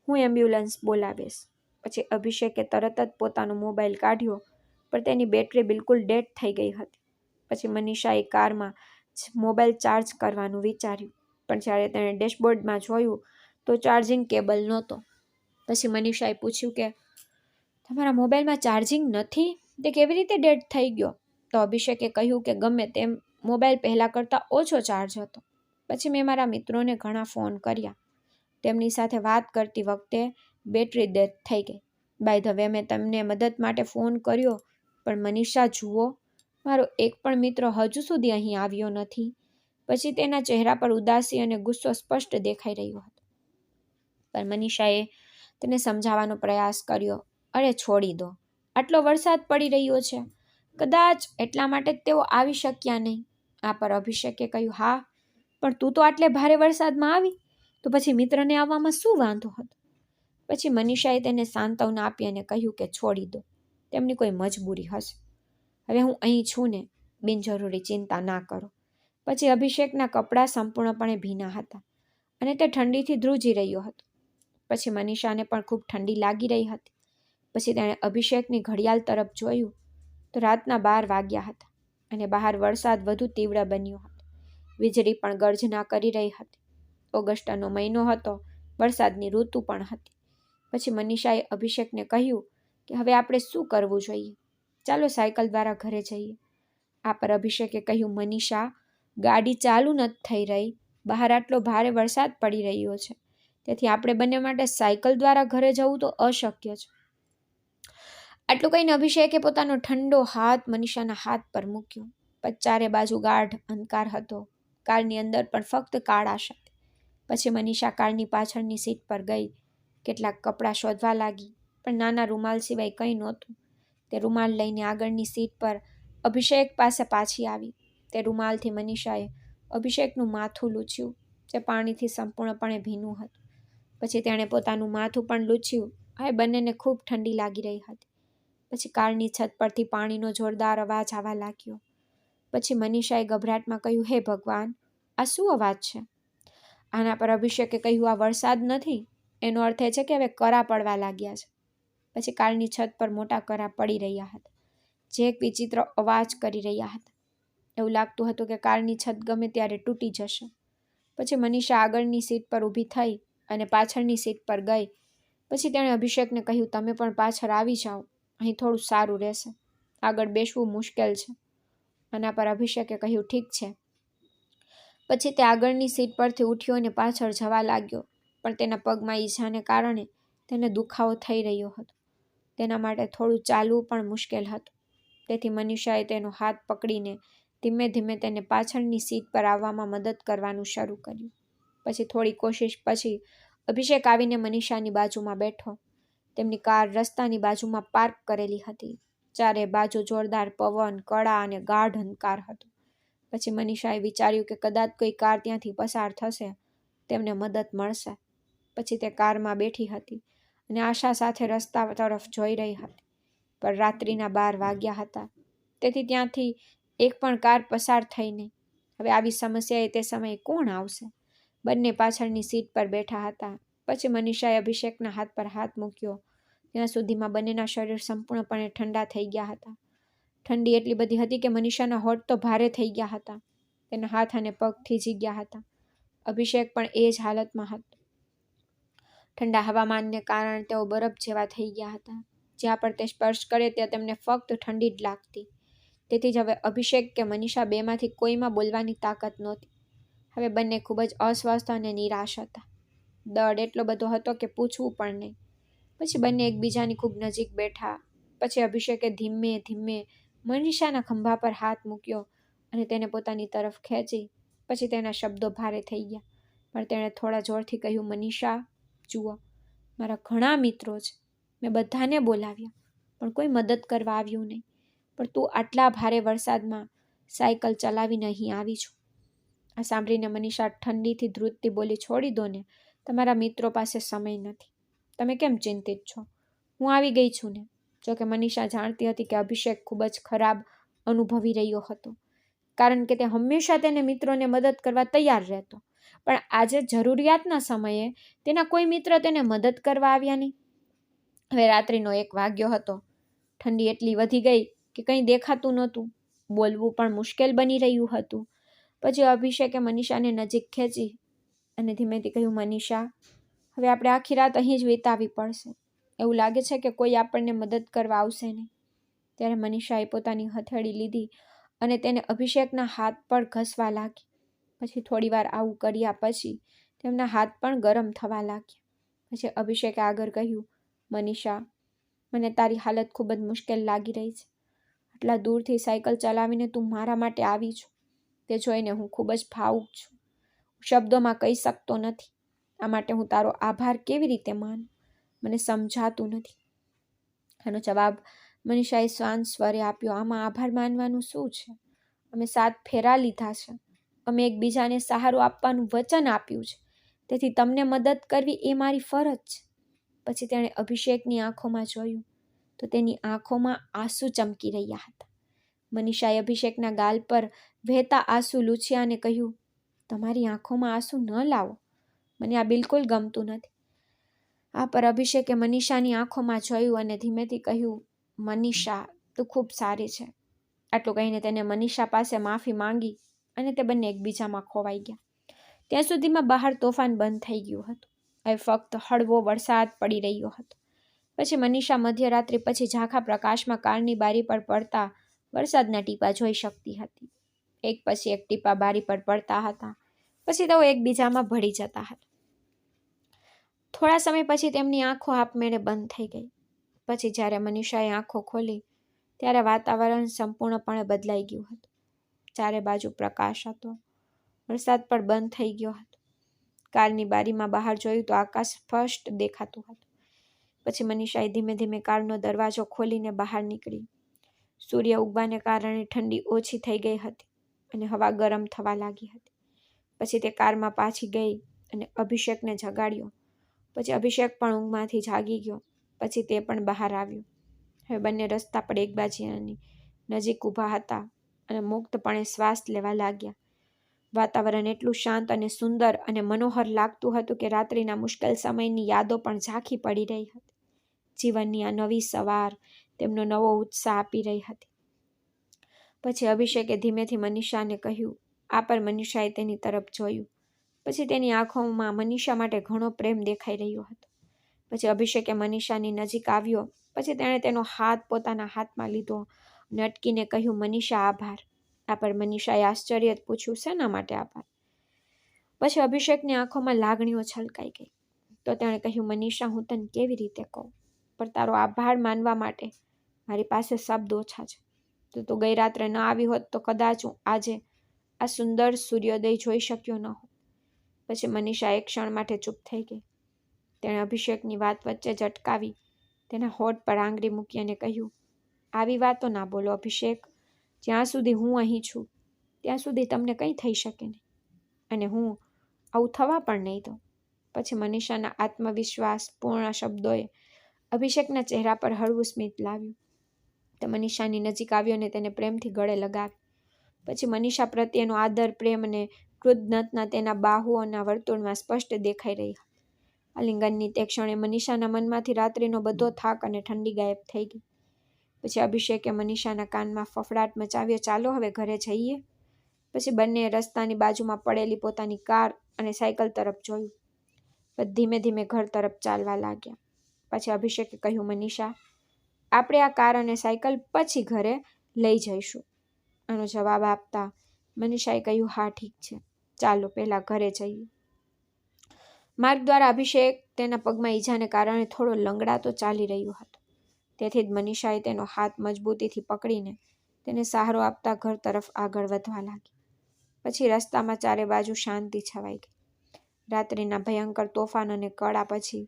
હું એમ્બ્યુલન્સ બોલાવીશ. પછી અભિષેકે તરત જ પોતાનો મોબાઈલ કાઢ્યો, પણ તેની બેટરી બિલકુલ ડેડ થઈ ગઈ હતી. પછી મનીષાએ કારમાં મોબાઈલ ચાર્જ કરવાનું વિચાર્યું, પણ જ્યારે તેણે ડેશબોર્ડમાં જોયું તો ચાર્જિંગ કેબલ નહોતો. પછી મનીષાએ પૂછ્યું કે તમારા મોબાઈલમાં ચાર્જિંગ નથી, તે કેવી રીતે ડેડ થઈ ગયો? તો અભિષેકે કહ્યું કે ગમે તેમ મોબાઈલ પહેલાં કરતાં ઓછો ચાર્જ હતો. પછી મેં મારા મિત્રોને ઘણા ફોન કર્યા, તેમની સાથે વાત કરતી વખતે બેટરી ડેડ થઈ ગઈ. બાય ધ વે, મેં તમને મદદ માટે ફોન કર્યો, પણ મનીષા જુઓ, મારો એક પણ મિત્ર હજુ સુધી અહીં આવ્યો નથી. પછી તેના ચહેરા પર ઉદાસી અને ગુસ્સો સ્પષ્ટ દેખાઈ રહ્યો હતો. પણ મનીષાએ તેને સમજાવવાનો પ્રયાસ કર્યો, અરે છોડી દો, આટલો વરસાદ પડી રહ્યો છે, કદાચ એટલા માટે જ તેઓ આવી શક્યા નહીં. આ પર અભિષેકે કહ્યું, હા, પણ તું તો આટલે ભારે વરસાદમાં આવી, તો પછી મિત્રને આવવામાં શું વાંધો હતો? પછી મનીષાએ તેને સાંત્વના આપી અને કહ્યું કે છોડી દો, તેમની કોઈ મજબૂરી હશે. હવે હું અહીં છું ને, બિનજરૂરી ચિંતા ના કરો. પછી અભિષેકના કપડાં સંપૂર્ણપણે ભીના હતા અને તે ઠંડીથી ધ્રુજી રહ્યો હતો. પછી મનીષાને પણ ખૂબ ઠંડી લાગી રહી હતી. પછી તેણે અભિષેકની ઘડિયાળ તરફ જોયું તો રાતના 12 વાગ્યા હતા અને બહાર વરસાદ વધુ તીવ્ર બન્યો હતો. વીજળી પણ ગર્જના કરી રહી હતી. ઓગસ્ટનો મહિનો હતો, વરસાદની ઋતુ પણ હતી. પછી મનીષાએ અભિષેકને કહ્યું કે હવે આપણે શું કરવું જોઈએ, ચાલો સાયકલ દ્વારા ઘરે જઈએ. આ પર અભિષેકે કહ્યું, મનીષા, ગાડી ચાલુ નથી થઈ રહી, બહાર આટલો ભારે વરસાદ પડી રહ્યો છે, તેથી આપણે બંને માટે સાયકલ દ્વારા ઘરે જવું તો અશક્ય છે. આટલું કહીને અભિષેકે પોતાનો ઠંડો હાથ મનીષાના હાથ પર મૂક્યો. પણ ચારે બાજુ ગાઢ અંધકાર હતો. કારની અંદર પણ ફક્ત કાળાશ હતી. પછી મનીષા કારની પાછળની સીટ પર ગઈ, કેટલાક કપડાં શોધવા લાગી, પણ નાના રૂમાલ સિવાય કંઈ નહોતું. તે રૂમાલ લઈને આગળની સીટ પર અભિષેક પાસે પાછી આવી. તે રૂમાલથી મનીષાએ અભિષેકનું માથું લૂછ્યું, જે પાણીથી સંપૂર્ણપણે ભીનું હતું. પછી તેણે પોતાનું માથું પણ લૂછ્યું. હવે બંનેને ખૂબ ઠંડી લાગી રહી હતી. પછી કારની છત પરથી પાણીનો જોરદાર અવાજ આવવા લાગ્યો. પછી મનીષાએ ગભરાટમાં કહ્યું, હે ભગવાન, આ શું અવાજ છે? આના પર અભિષેકે કહ્યું, આ વરસાદ નથી, એનો અર્થ એ છે કે હવે કરા પડવા લાગ્યા છે. પછી કારની છત પર મોટા કરા પડી રહ્યા હતા, જે એક વિચિત્ર અવાજ કરી રહ્યા હતા. એવું લાગતું હતું કે કારની છત ગમે ત્યારે તૂટી જશે. પછી મનીષા આગળની સીટ પર ઊભી થઈ અને પાછળની સીટ પર ગઈ. પછી તેણે અભિષેકને કહ્યું, તમે પણ પાછળ આવી જાઓ, અહીં થોડું સારું રહેશે, આગળ બેસવું મુશ્કેલ છે. આના પર અભિષેકે કહ્યું, ઠીક છે. પછી તે આગળની સીટ પરથી ઉઠ્યો અને પાછળ જવા લાગ્યો, પણ તેના પગમાં ઈજાને કારણે તેને દુખાવો થઈ રહ્યો હતો. તેના માટે થોડું ચાલવું પણ મુશ્કેલ હતું. તેથી મનીષાએ તેનો હાથ પકડીને ધીમે ધીમે તેને પાછળની સીટ પર આવવામાં મદદ કરવાનું શરૂ કર્યું. પછી થોડી કોશિશ પછી અભિષેક આવીને મનીષાની બાજુમાં બેઠો. તેમની કાર રસ્તાની બાજુમાં પાર્ક કરેલી હતી. ચારે બાજુ જોરદાર પવન, કળા અને ગાઢ અંધકાર હતો. પછી મનીષાએ વિચાર્યું કે કદાચ કોઈ કાર ત્યાંથી પસાર થશે, તેમને મદદ મળશે. પછી તે કારમાં બેઠી હતી અને આશા સાથે રસ્તા તરફ જોઈ રહી હતી. પણ રાત્રિના 12 વાગ્યા હતા, તેથી ત્યાંથી એક પણ કાર પસાર થઈ નહીં. હવે આવી સમસ્યાએ તે સમયે કોણ આવશે? બંને પાછળની સીટ પર બેઠા હતા. પછી મનીષાએ અભિષેકના હાથ પર હાથ મૂક્યો. ત્યાં સુધીમાં બંનેના શરીર સંપૂર્ણપણે ઠંડા થઈ ગયા હતા. ઠંડી એટલી બધી હતી કે મનીષાના હોઠ તો ભારે થઈ ગયા હતા. તેના હાથ અને પગ થીજી ગયા હતા. અભિષેક પણ એ જ હાલતમાં હતો. ઠંડા હવામાનને કારણે તેઓ બરફ જેવા થઈ ગયા હતા. જ્યાં પણ તે સ્પર્શ કરે ત્યાં તેમને ફક્ત ઠંડી જ લાગતી. તેથી જ હવે અભિષેક કે મનીષા બેમાંથી કોઈમાં બોલવાની તાકાત નહોતી. હવે બંને ખૂબ જ અસ્વસ્થ અને નિરાશ હતા. દર્દ એટલો બધો હતો કે પૂછવું પણ નહીં. પછી બંને એકબીજાની ખૂબ નજીક બેઠા. પછી અભિષેકે ધીમે ધીમે મનીષાના ખંભા પર હાથ મૂક્યો અને તેને પોતાની તરફ ખેંચી. પછી તેના શબ્દો ભારે થઈ ગયા, પણ તેણે થોડા જોરથી કહ્યું, મનીષા, જુઓ, મારા ઘણા મિત્રો છે, મેં બધાને બોલાવ્યા, પણ કોઈ મદદ કરવા આવ્યું નહીં. પણ તું આટલા ભારે વરસાદમાં સાયકલ ચલાવીને અહીં આવી છું. આ સાંભળીને મનીષા ઠંડીથી ધ્રુજતી બોલી, છોડી દો ને, તમારા મિત્રો પાસે સમય નથી. તમે કેમ ચિંતિત છો? હું આવી ગઈ છું ને. જોકે મનીષા જાણતી હતી કે અભિષેક ખૂબ જ ખરાબ અનુભવી રહ્યો હતો, કારણ કે તે હંમેશા તેને મિત્રોને મદદ કરવા તૈયાર રહેતો. પણ આજે જરૂરિયાતના સમયે તેના કોઈ મિત્ર તેને મદદ કરવા આવ્યા નહીં. હવે રાત્રિનો 1 વાગ્યો હતો. ઠંડી એટલી વધી ગઈ કે કંઈ દેખાતું નહોતું. બોલવું પણ મુશ્કેલ બની રહ્યું હતું. પછી અભિષેકે મનીષાને નજીક ખેંચી અને ધીમેથી કહ્યું, મનીષા, હવે આપણે આખી રાત અહીં જ વિતાવવી પડશે. એવું લાગે છે કે કોઈ આપણને મદદ કરવા આવશે નહીં. ત્યારે મનીષાએ પોતાની હથેળી લીધી અને તેને અભિષેકના હાથ પર ઘસવા લાગી. પછી થોડીવાર આવું કર્યા પછી તેમના હાથ પણ ગરમ થવા લાગ્યા. પછી અભિષેકે આગળ કહ્યું, મનીષા, મને તારી હાલત ખૂબ જ મુશ્કેલ લાગી રહી છે. આટલા દૂરથી સાયકલ ચલાવીને તું મારા માટે આવી છું, તે જોઈને હું ખૂબ જ ભાવુક છું. શબ્દોમાં કહી શકતો નથી. આ માટે હું તારો આભાર કેવી રીતે માનું, મને સમજાતું નથી. આનો જવાબ મનીષાએ શાંત સ્વરે આપ્યો, આમાં આભાર માનવાનું શું છે? અમે 7 ફેરા લીધા છે. અમે એકબીજાને સહારો આપવાનું વચન આપ્યું છે. તેથી તમને મદદ કરવી એ મારી ફરજ છે. પછી તેણે અભિષેકની આંખોમાં જોયું તો તેની આંખોમાં આંસુ ચમકી રહ્યા હતા. મનીષાએ અભિષેકના ગાલ પર વહેતા આંસુ લૂછ્યા અને કહ્યું, તમારી આંખોમાં આંસુ ન લાવો, મને આ બિલકુલ ગમતું નથી. આ પર અભિષેકે મનીષાની આંખોમાં જોયું અને ધીમેથી કહ્યું, મનીષા, તું ખૂબ સારી છે. આટલું કહીને તેને મનીષા પાસે માફી માંગી અને તે બંને એકબીજામાં ખોવાઈ ગયા. ત્યાં સુધીમાં બહાર તોફાન બંધ થઈ ગયું હતું. હવે ફક્ત હળવો વરસાદ પડી રહ્યો હતો. પછી મનીષા મધ્યરાત્રિ પછી ઝાંખા પ્રકાશમાં કારની બારી પર પડતા વરસાદના ટીપા જોઈ શકતી હતી. એક પછી એક ટીપા બારી પર પડતા હતા. પછી તેઓ એકબીજામાં ભળી જતા હતા. થોડા સમય પછી તેમની આંખો આપમેળે બંધ થઈ ગઈ. પછી જ્યારે મનીષાએ આંખો ખોલી ત્યારે વાતાવરણ સંપૂર્ણપણે બદલાઈ ગયું હતું. ચારે બાજુ પ્રકાશ હતો. વરસાદ પણ બંધ થઈ ગયો હતો. કારની બારીમાં બહાર જોયું તો આકાશ સ્પષ્ટ દેખાતું હતું. પછી મનીષાએ ધીમે ધીમે કારનો દરવાજો ખોલીને બહાર નીકળી. સૂર્ય ઉગવાને કારણે ઠંડી ઓછી થઈ ગઈ હતી અને હવા ગરમ થવા લાગી હતી. પછી તે કારમાં પાછી ગઈ અને અભિષેકને જગાડ્યો. પછી અભિષેક પણ ઊંઘમાંથી જાગી ગયો. પછી તે પણ બહાર આવ્યો. હવે બંને રસ્તા પર એકબીજાની નજીક ઊભા હતા અને મુક્તપણે શ્વાસ લેવા લાગ્યા. વાતાવરણ એટલું શાંત અને સુંદર અને મનોહર લાગતું હતું કે રાત્રિના મુશ્કેલ સમયની યાદો પણ ઝાંખી પડી રહી હતી. જીવનની આ નવી સવાર તેમનો નવો ઉત્સાહ આપી રહી હતી. પછી અભિષેકે ધીમેથી મનીષાને કહ્યું. આ પર મનીષાએ તેની તરફ જોયું. પછી તેની આંખોમાં મનીષા માટે ઘણો પ્રેમ દેખાઈ રહ્યો હતો. પછી અભિષેકે મનીષાની નજીક આવ્યો. પછી તેણે તેનો હાથ પોતાના હાથમાં લીધો અને અટકીને કહ્યું, મનીષા, આભાર. આ પર મનીષાએ આશ્ચર્ય પૂછ્યું, શેના માટે આભાર? પછી અભિષેકની આંખોમાં લાગણીઓ છલકાઈ ગઈ. તો તેણે કહ્યું, મનીષા, હું તને કેવી રીતે કહું, પણ તારો આભાર માનવા માટે મારી પાસે શબ્દ ઓછા છે. તો તું ગઈ રાત્રે ન આવી હોત તો કદાચ હું આજે આ સુંદર સૂર્યોદય જોઈ શક્યો ન હોત. પછી મનીષા એક ક્ષણ માટે ચૂપ થઈ ગઈ. તેણે અભિષેકની વાત વચ્ચે જ અટકાવી તેના હોઠ પર આંગળી મૂકી અને કહ્યું, આવી વાતો ના બોલો અભિષેક. જ્યાં સુધી હું અહીં છું ત્યાં સુધી તમને કંઈ થઈ શકે નહીં, અને હું આવું થવા પણ નહીં દઉં. પછી મનીષાના આત્મવિશ્વાસ પૂર્ણ શબ્દોએ અભિષેકના ચહેરા પર હળવું સ્મિત લાવ્યું. તે મનીષાની નજીક આવ્યો અને તેને પ્રેમથી ગળે લગાવી. પછી મનીષા પ્રત્યેનો આદર, પ્રેમ અને કૃતજ્ઞતા તેના બાહુઓના વર્તુળમાં સ્પષ્ટ દેખાઈ રહી હતી. આલિંગનની તે ક્ષણે મનીષાના મનમાંથી રાત્રિનો બધો થાક અને ઠંડી ગાયબ થઈ ગઈ. પછી અભિષેકે મનીષાના કાનમાં ફફડાટ મચાવ્યો, ચાલો હવે ઘરે જઈએ. પછી બંને રસ્તાની બાજુમાં પડેલી પોતાની કાર અને સાયકલ તરફ જોયું. ધીમે ધીમે ઘર તરફ ચાલવા લાગ્યા. પછી અભિષેકે કહ્યું, મનીષા, આપણે આ કાર અને સાયકલ પછી ઘરે લઈ જઈશું. આનો જવાબ આપતા મનીષાએ કહ્યું, હા ઠીક છે, ચાલો પહેલા ઘરે જઈએ. માર્ગ દ્વારા અભિષેક તેના પગમાં ઈજાને કારણે થોડો લંગડાતો ચાલી રહ્યો હતો. તેથી જ મનીષાએ તેનો હાથ મજબૂતીથી પકડીને તેને સહારો આપતા ઘર તરફ આગળ વધવા લાગી. પછી રસ્તામાં ચારે બાજુ શાંતિ છવાઈ ગઈ. રાત્રિના ભયંકર તોફાન અને કળા પછી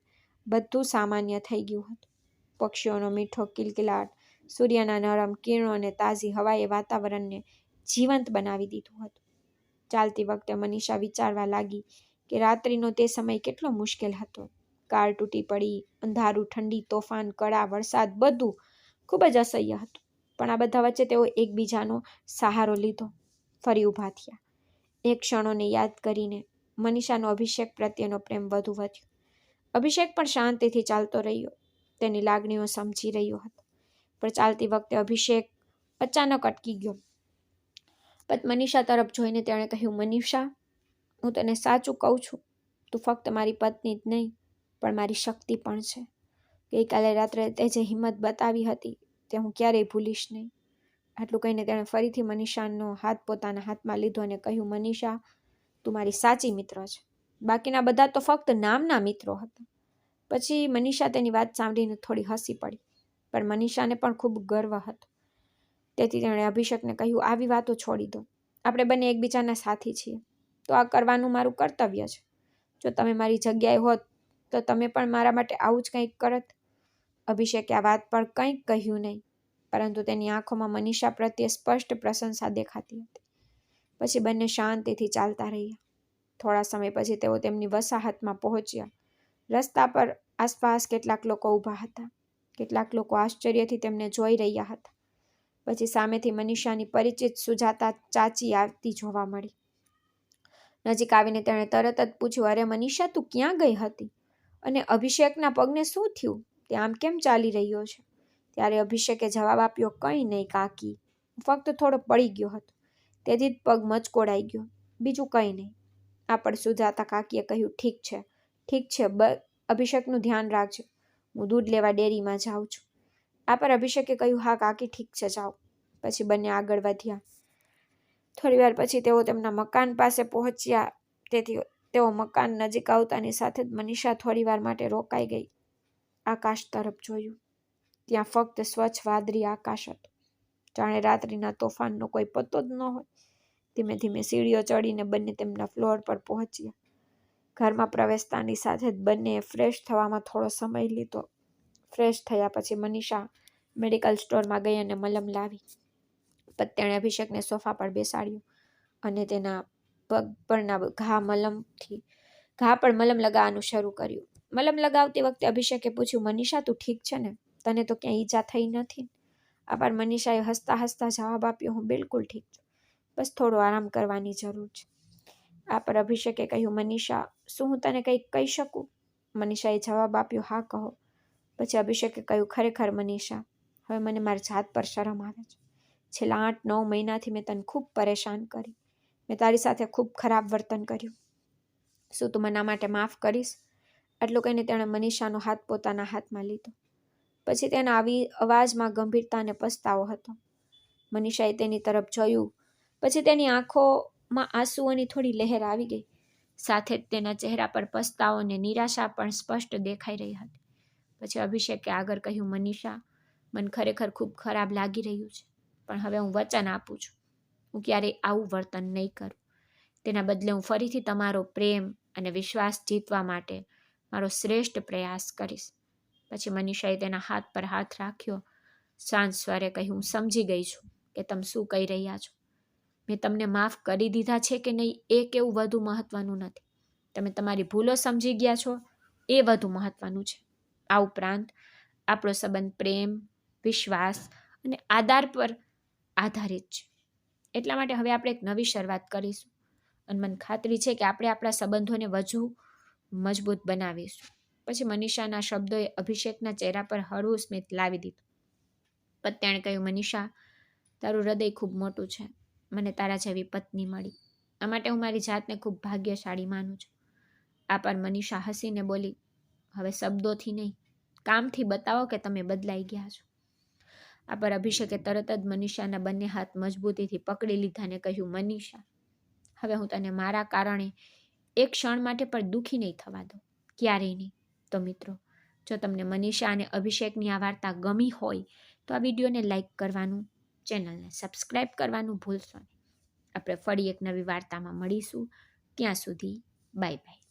બધું સામાન્ય થઈ ગયું હતું. પક્ષીઓનો મીઠો કિલકિલાટ, સૂર્યના નરમ કિરણો અને તાજી હવાએ વાતાવરણને જીવંત બનાવી દીધું હતું. ચાલતી વખતે મનીષા વિચારવા લાગી કે રાત્રિનો તે સમય કેટલો મુશ્કેલ હતો. કાર તૂટી પડી, અંધારું, ઠંડી, તોફાન, કળા, વરસાદ બધું ખૂબ જ અસહ્ય હતું. પણ આ બધા વચ્ચે તેઓ એકબીજાનો સહારો લીધો. ફરી ઊભા થયા. એ ક્ષણોને યાદ કરીને મનીષાનો અભિષેક પ્રત્યેનો પ્રેમ વધુ વધ્યો. અભિષેક પણ શાંતિથી ચાલતો રહ્યો. તેની લાગણીઓ સમજી રહ્યો હતો. પણ ચાલતી વખતે અભિષેક અચાનક અટકી ગયો. પણ મનીષા તરફ જોઈને તેણે કહ્યું, મનીષા, હું તને સાચું કહું છું, તું ફક્ત મારી પત્ની જ નહીં પણ મારી શક્તિ પણ છે. ગઈકાલે રાત્રે તે જે હિંમત બતાવી હતી તે હું ક્યારેય ભૂલીશ નહીં. આટલું કહીને તેણે ફરીથી મનીષાનો હાથ પોતાના હાથમાં લીધો અને કહ્યું, મનીષા, તું મારી સાચી મિત્ર છે. બાકીના બધા તો ફક્ત નામના મિત્રો હતા. પછી મનીષા તેની વાત સાંભળીને થોડી હસી પડી. પણ મનીષાને પણ ખૂબ ગર્વ હતો. તેથી તેણે અભિષેકને કહ્યું, આવી વાતો છોડી દો. આપણે બંને એકબીજાના સાથી છીએ, તો આ કરવાનું મારું કર્તવ્ય છે. જો તમે મારી જગ્યાએ હોત તો તમે પણ મારા માટે આવું જ કંઈક કરત. અભિષેકે આ વાત પર કંઈક કહ્યું નહીં, પરંતુ તેની આંખોમાં મનીષા પ્રત્યે સ્પષ્ટ પ્રશંસા દેખાતી હતી. પછી બંને શાંતિથી ચાલતા રહ્યા. થોડા સમય પછી તેઓ તેમની વસાહતમાં પહોંચ્યા. રસ્તા પર આસપાસ કેટલાક લોકો ઊભા હતા. કેટલાક લોકો આશ્ચર્યથી તેમને જોઈ રહ્યા હતા. પછી સામેથી મનીષાની પરિચિત સુજાતા ચાચી આવતી જોવા મળી. નજીક આવીને તેણે તરત જ પૂછ્યું, અરે મનીષા, તું ક્યાં ગઈ હતી? અને અભિષેકના પગને શું થયું? તે આમ કેમ ચાલી રહ્યો છે? ત્યારે અભિષેકે જવાબ આપ્યો, કંઈ નહીં કાકી, ફક્ત થોડો પડી ગયો હતો, તેથી જ પગ મચકોડાઈ ગયો, બીજું કંઈ નહીં. આ પર સુજાતા કાકીએ કહ્યું, ઠીક છે, ઠીક છે, અભિષેકનું ધ્યાન રાખજો. હું દૂધ લેવા ડેરીમાં જાઉં છું. આ પર અભિષેકે કહ્યું, હા કાકી, ઠીક છે, જાઓ. પછી બંને આગળ વધ્યા. થોડીવાર પછી તેઓ તેમના મકાન પાસે પહોંચ્યા. તેથી તેઓ મકાન નજીક આવતાની સાથે જ મનીષા થોડીવાર માટે રોકાઈ ગઈ. આકાશ તરફ જોયું. ત્યાં ફક્ત સ્વચ્છ વાદળી આકાશ હતું. જાણે રાત્રિના તોફાનનો કોઈ પત્તો જ ન હોય. ધીમે ધીમે સીડીઓ ચડીને બંને તેમના ફ્લોર પર પહોંચ્યા. ઘરમાં પ્રવેશતાની સાથે જ બંનેએ ફ્રેશ થવામાં થોડો સમય લીધો. ફ્રેશ થયા પછી મનીષા મેડિકલ સ્ટોરમાં ગઈ અને મલમ લાવી. પછી તેણે અભિષેકને સોફા પર બેસાડ્યો અને તેના પગ પરના ઘા પર મલમ લગાવવાનું શરૂ કર્યું. મલમ લગાવતી વખતે અભિષેકે પૂછ્યું, મનીષા, તું ઠીક છે ને? તને તો ક્યાંય ઈજા થઈ નથી? આ પર મનીષાએ હસતા હસતા જવાબ આપ્યો, હું બિલકુલ ઠીક છું, બસ થોડો આરામ કરવાની જરૂર છે. આ પર અભિષેકે કહ્યું, મનીષા, શું હું તને કંઈક કહી શકું? મનીષાએ જવાબ આપ્યો, હા કહો. પછી અભિષેકે કહ્યું, ખરેખર મનીષા, હવે મને મારી જાત પર શરમ આવે છે. છેલ્લા 8-9 મહિનાથી મેં તને ખૂબ પરેશાન કરી. મેં તારી સાથે ખૂબ ખરાબ વર્તન કર્યું. શું તું મને માટે માફ કરીશ? આટલું કહીને તેણે મનીષાનો હાથ પોતાના હાથમાં લીધો. પછી તેના આવી અવાજમાં ગંભીરતા અને પસ્તાવો હતો. મનીષાએ તેની તરફ જોયું. પછી તેની આંખોમાં આંસુઓની થોડી લહેર આવી ગઈ. સાથે જ તેના ચહેરા પર પસ્તાવો અને નિરાશા પણ સ્પષ્ટ દેખાઈ રહી હતી. પછી અભિષેકે આગળ કહ્યું, મનીષા, મને ખરેખર ખૂબ ખરાબ લાગી રહ્યું છે, પણ હવે હું વચન આપું છું, હું ક્યારેય આવું વર્તન નહીં કરું. તેના બદલે હું ફરીથી તમારો પ્રેમ અને વિશ્વાસ જીતવા માટે મારો શ્રેષ્ઠ પ્રયાસ કરીશ. પછી મનીષાએ તેના હાથ પર હાથ રાખ્યો. શાંત સ્વરે કહ્યું, હું સમજી ગઈ છું કે તમે શું કહી રહ્યા છો. મેં તમને માફ કરી દીધા છે કે નહીં એ કેવું વધુ મહત્વનું નથી. તમે તમારી ભૂલો સમજી ગયા છો એ વધુ મહત્વનું છે. આ ઉપરાંત આપણો સંબંધ પ્રેમ, વિશ્વાસ અને આધાર પર આધારિત છે. એટલા માટે હવે આપણે એક નવી શરૂઆત કરીશું અને મને ખાતરી છે કે આપણે આપણા સંબંધોને વધુ મજબૂત બનાવીશું. પછી મનીષાના શબ્દોએ અભિષેકના ચહેરા પર હળવું સ્મિત લાવી દીધું. પછી તેણે કહ્યું, મનીષા, તારું હૃદય ખૂબ મોટું છે. મને તારા જેવી પત્ની મળી. આ માટે હું મારી જાતને ખૂબ ભાગ્યશાળી માનું છું. આ પર મનીષા હસીને બોલી, હવે શબ્દોથી નહીં, કામથી બતાવો કે તમે બદલાઈ ગયા છો. આ પર અભિષેકે તરત જ મનીષાના બંને હાથ મજબૂતીથી પકડી લીધા અને કહ્યું, મનીષા, હવે હું તને મારા કારણે એક ક્ષણ માટે પણ દુઃખી નહીં થવા દઉં, ક્યારેય નહીં. તો મિત્રો, જો તમને મનીષા અને અભિષેકની આ વાર્તા ગમી હોય તો આ વિડીયોને લાઈક કરવાનું, ચેનલને સબસ્ક્રાઈબ કરવાનું ભૂલશો નહીં. આપણે ફરી એક નવી વાર્તામાં મળીશું. ત્યાં સુધી બાય બાય.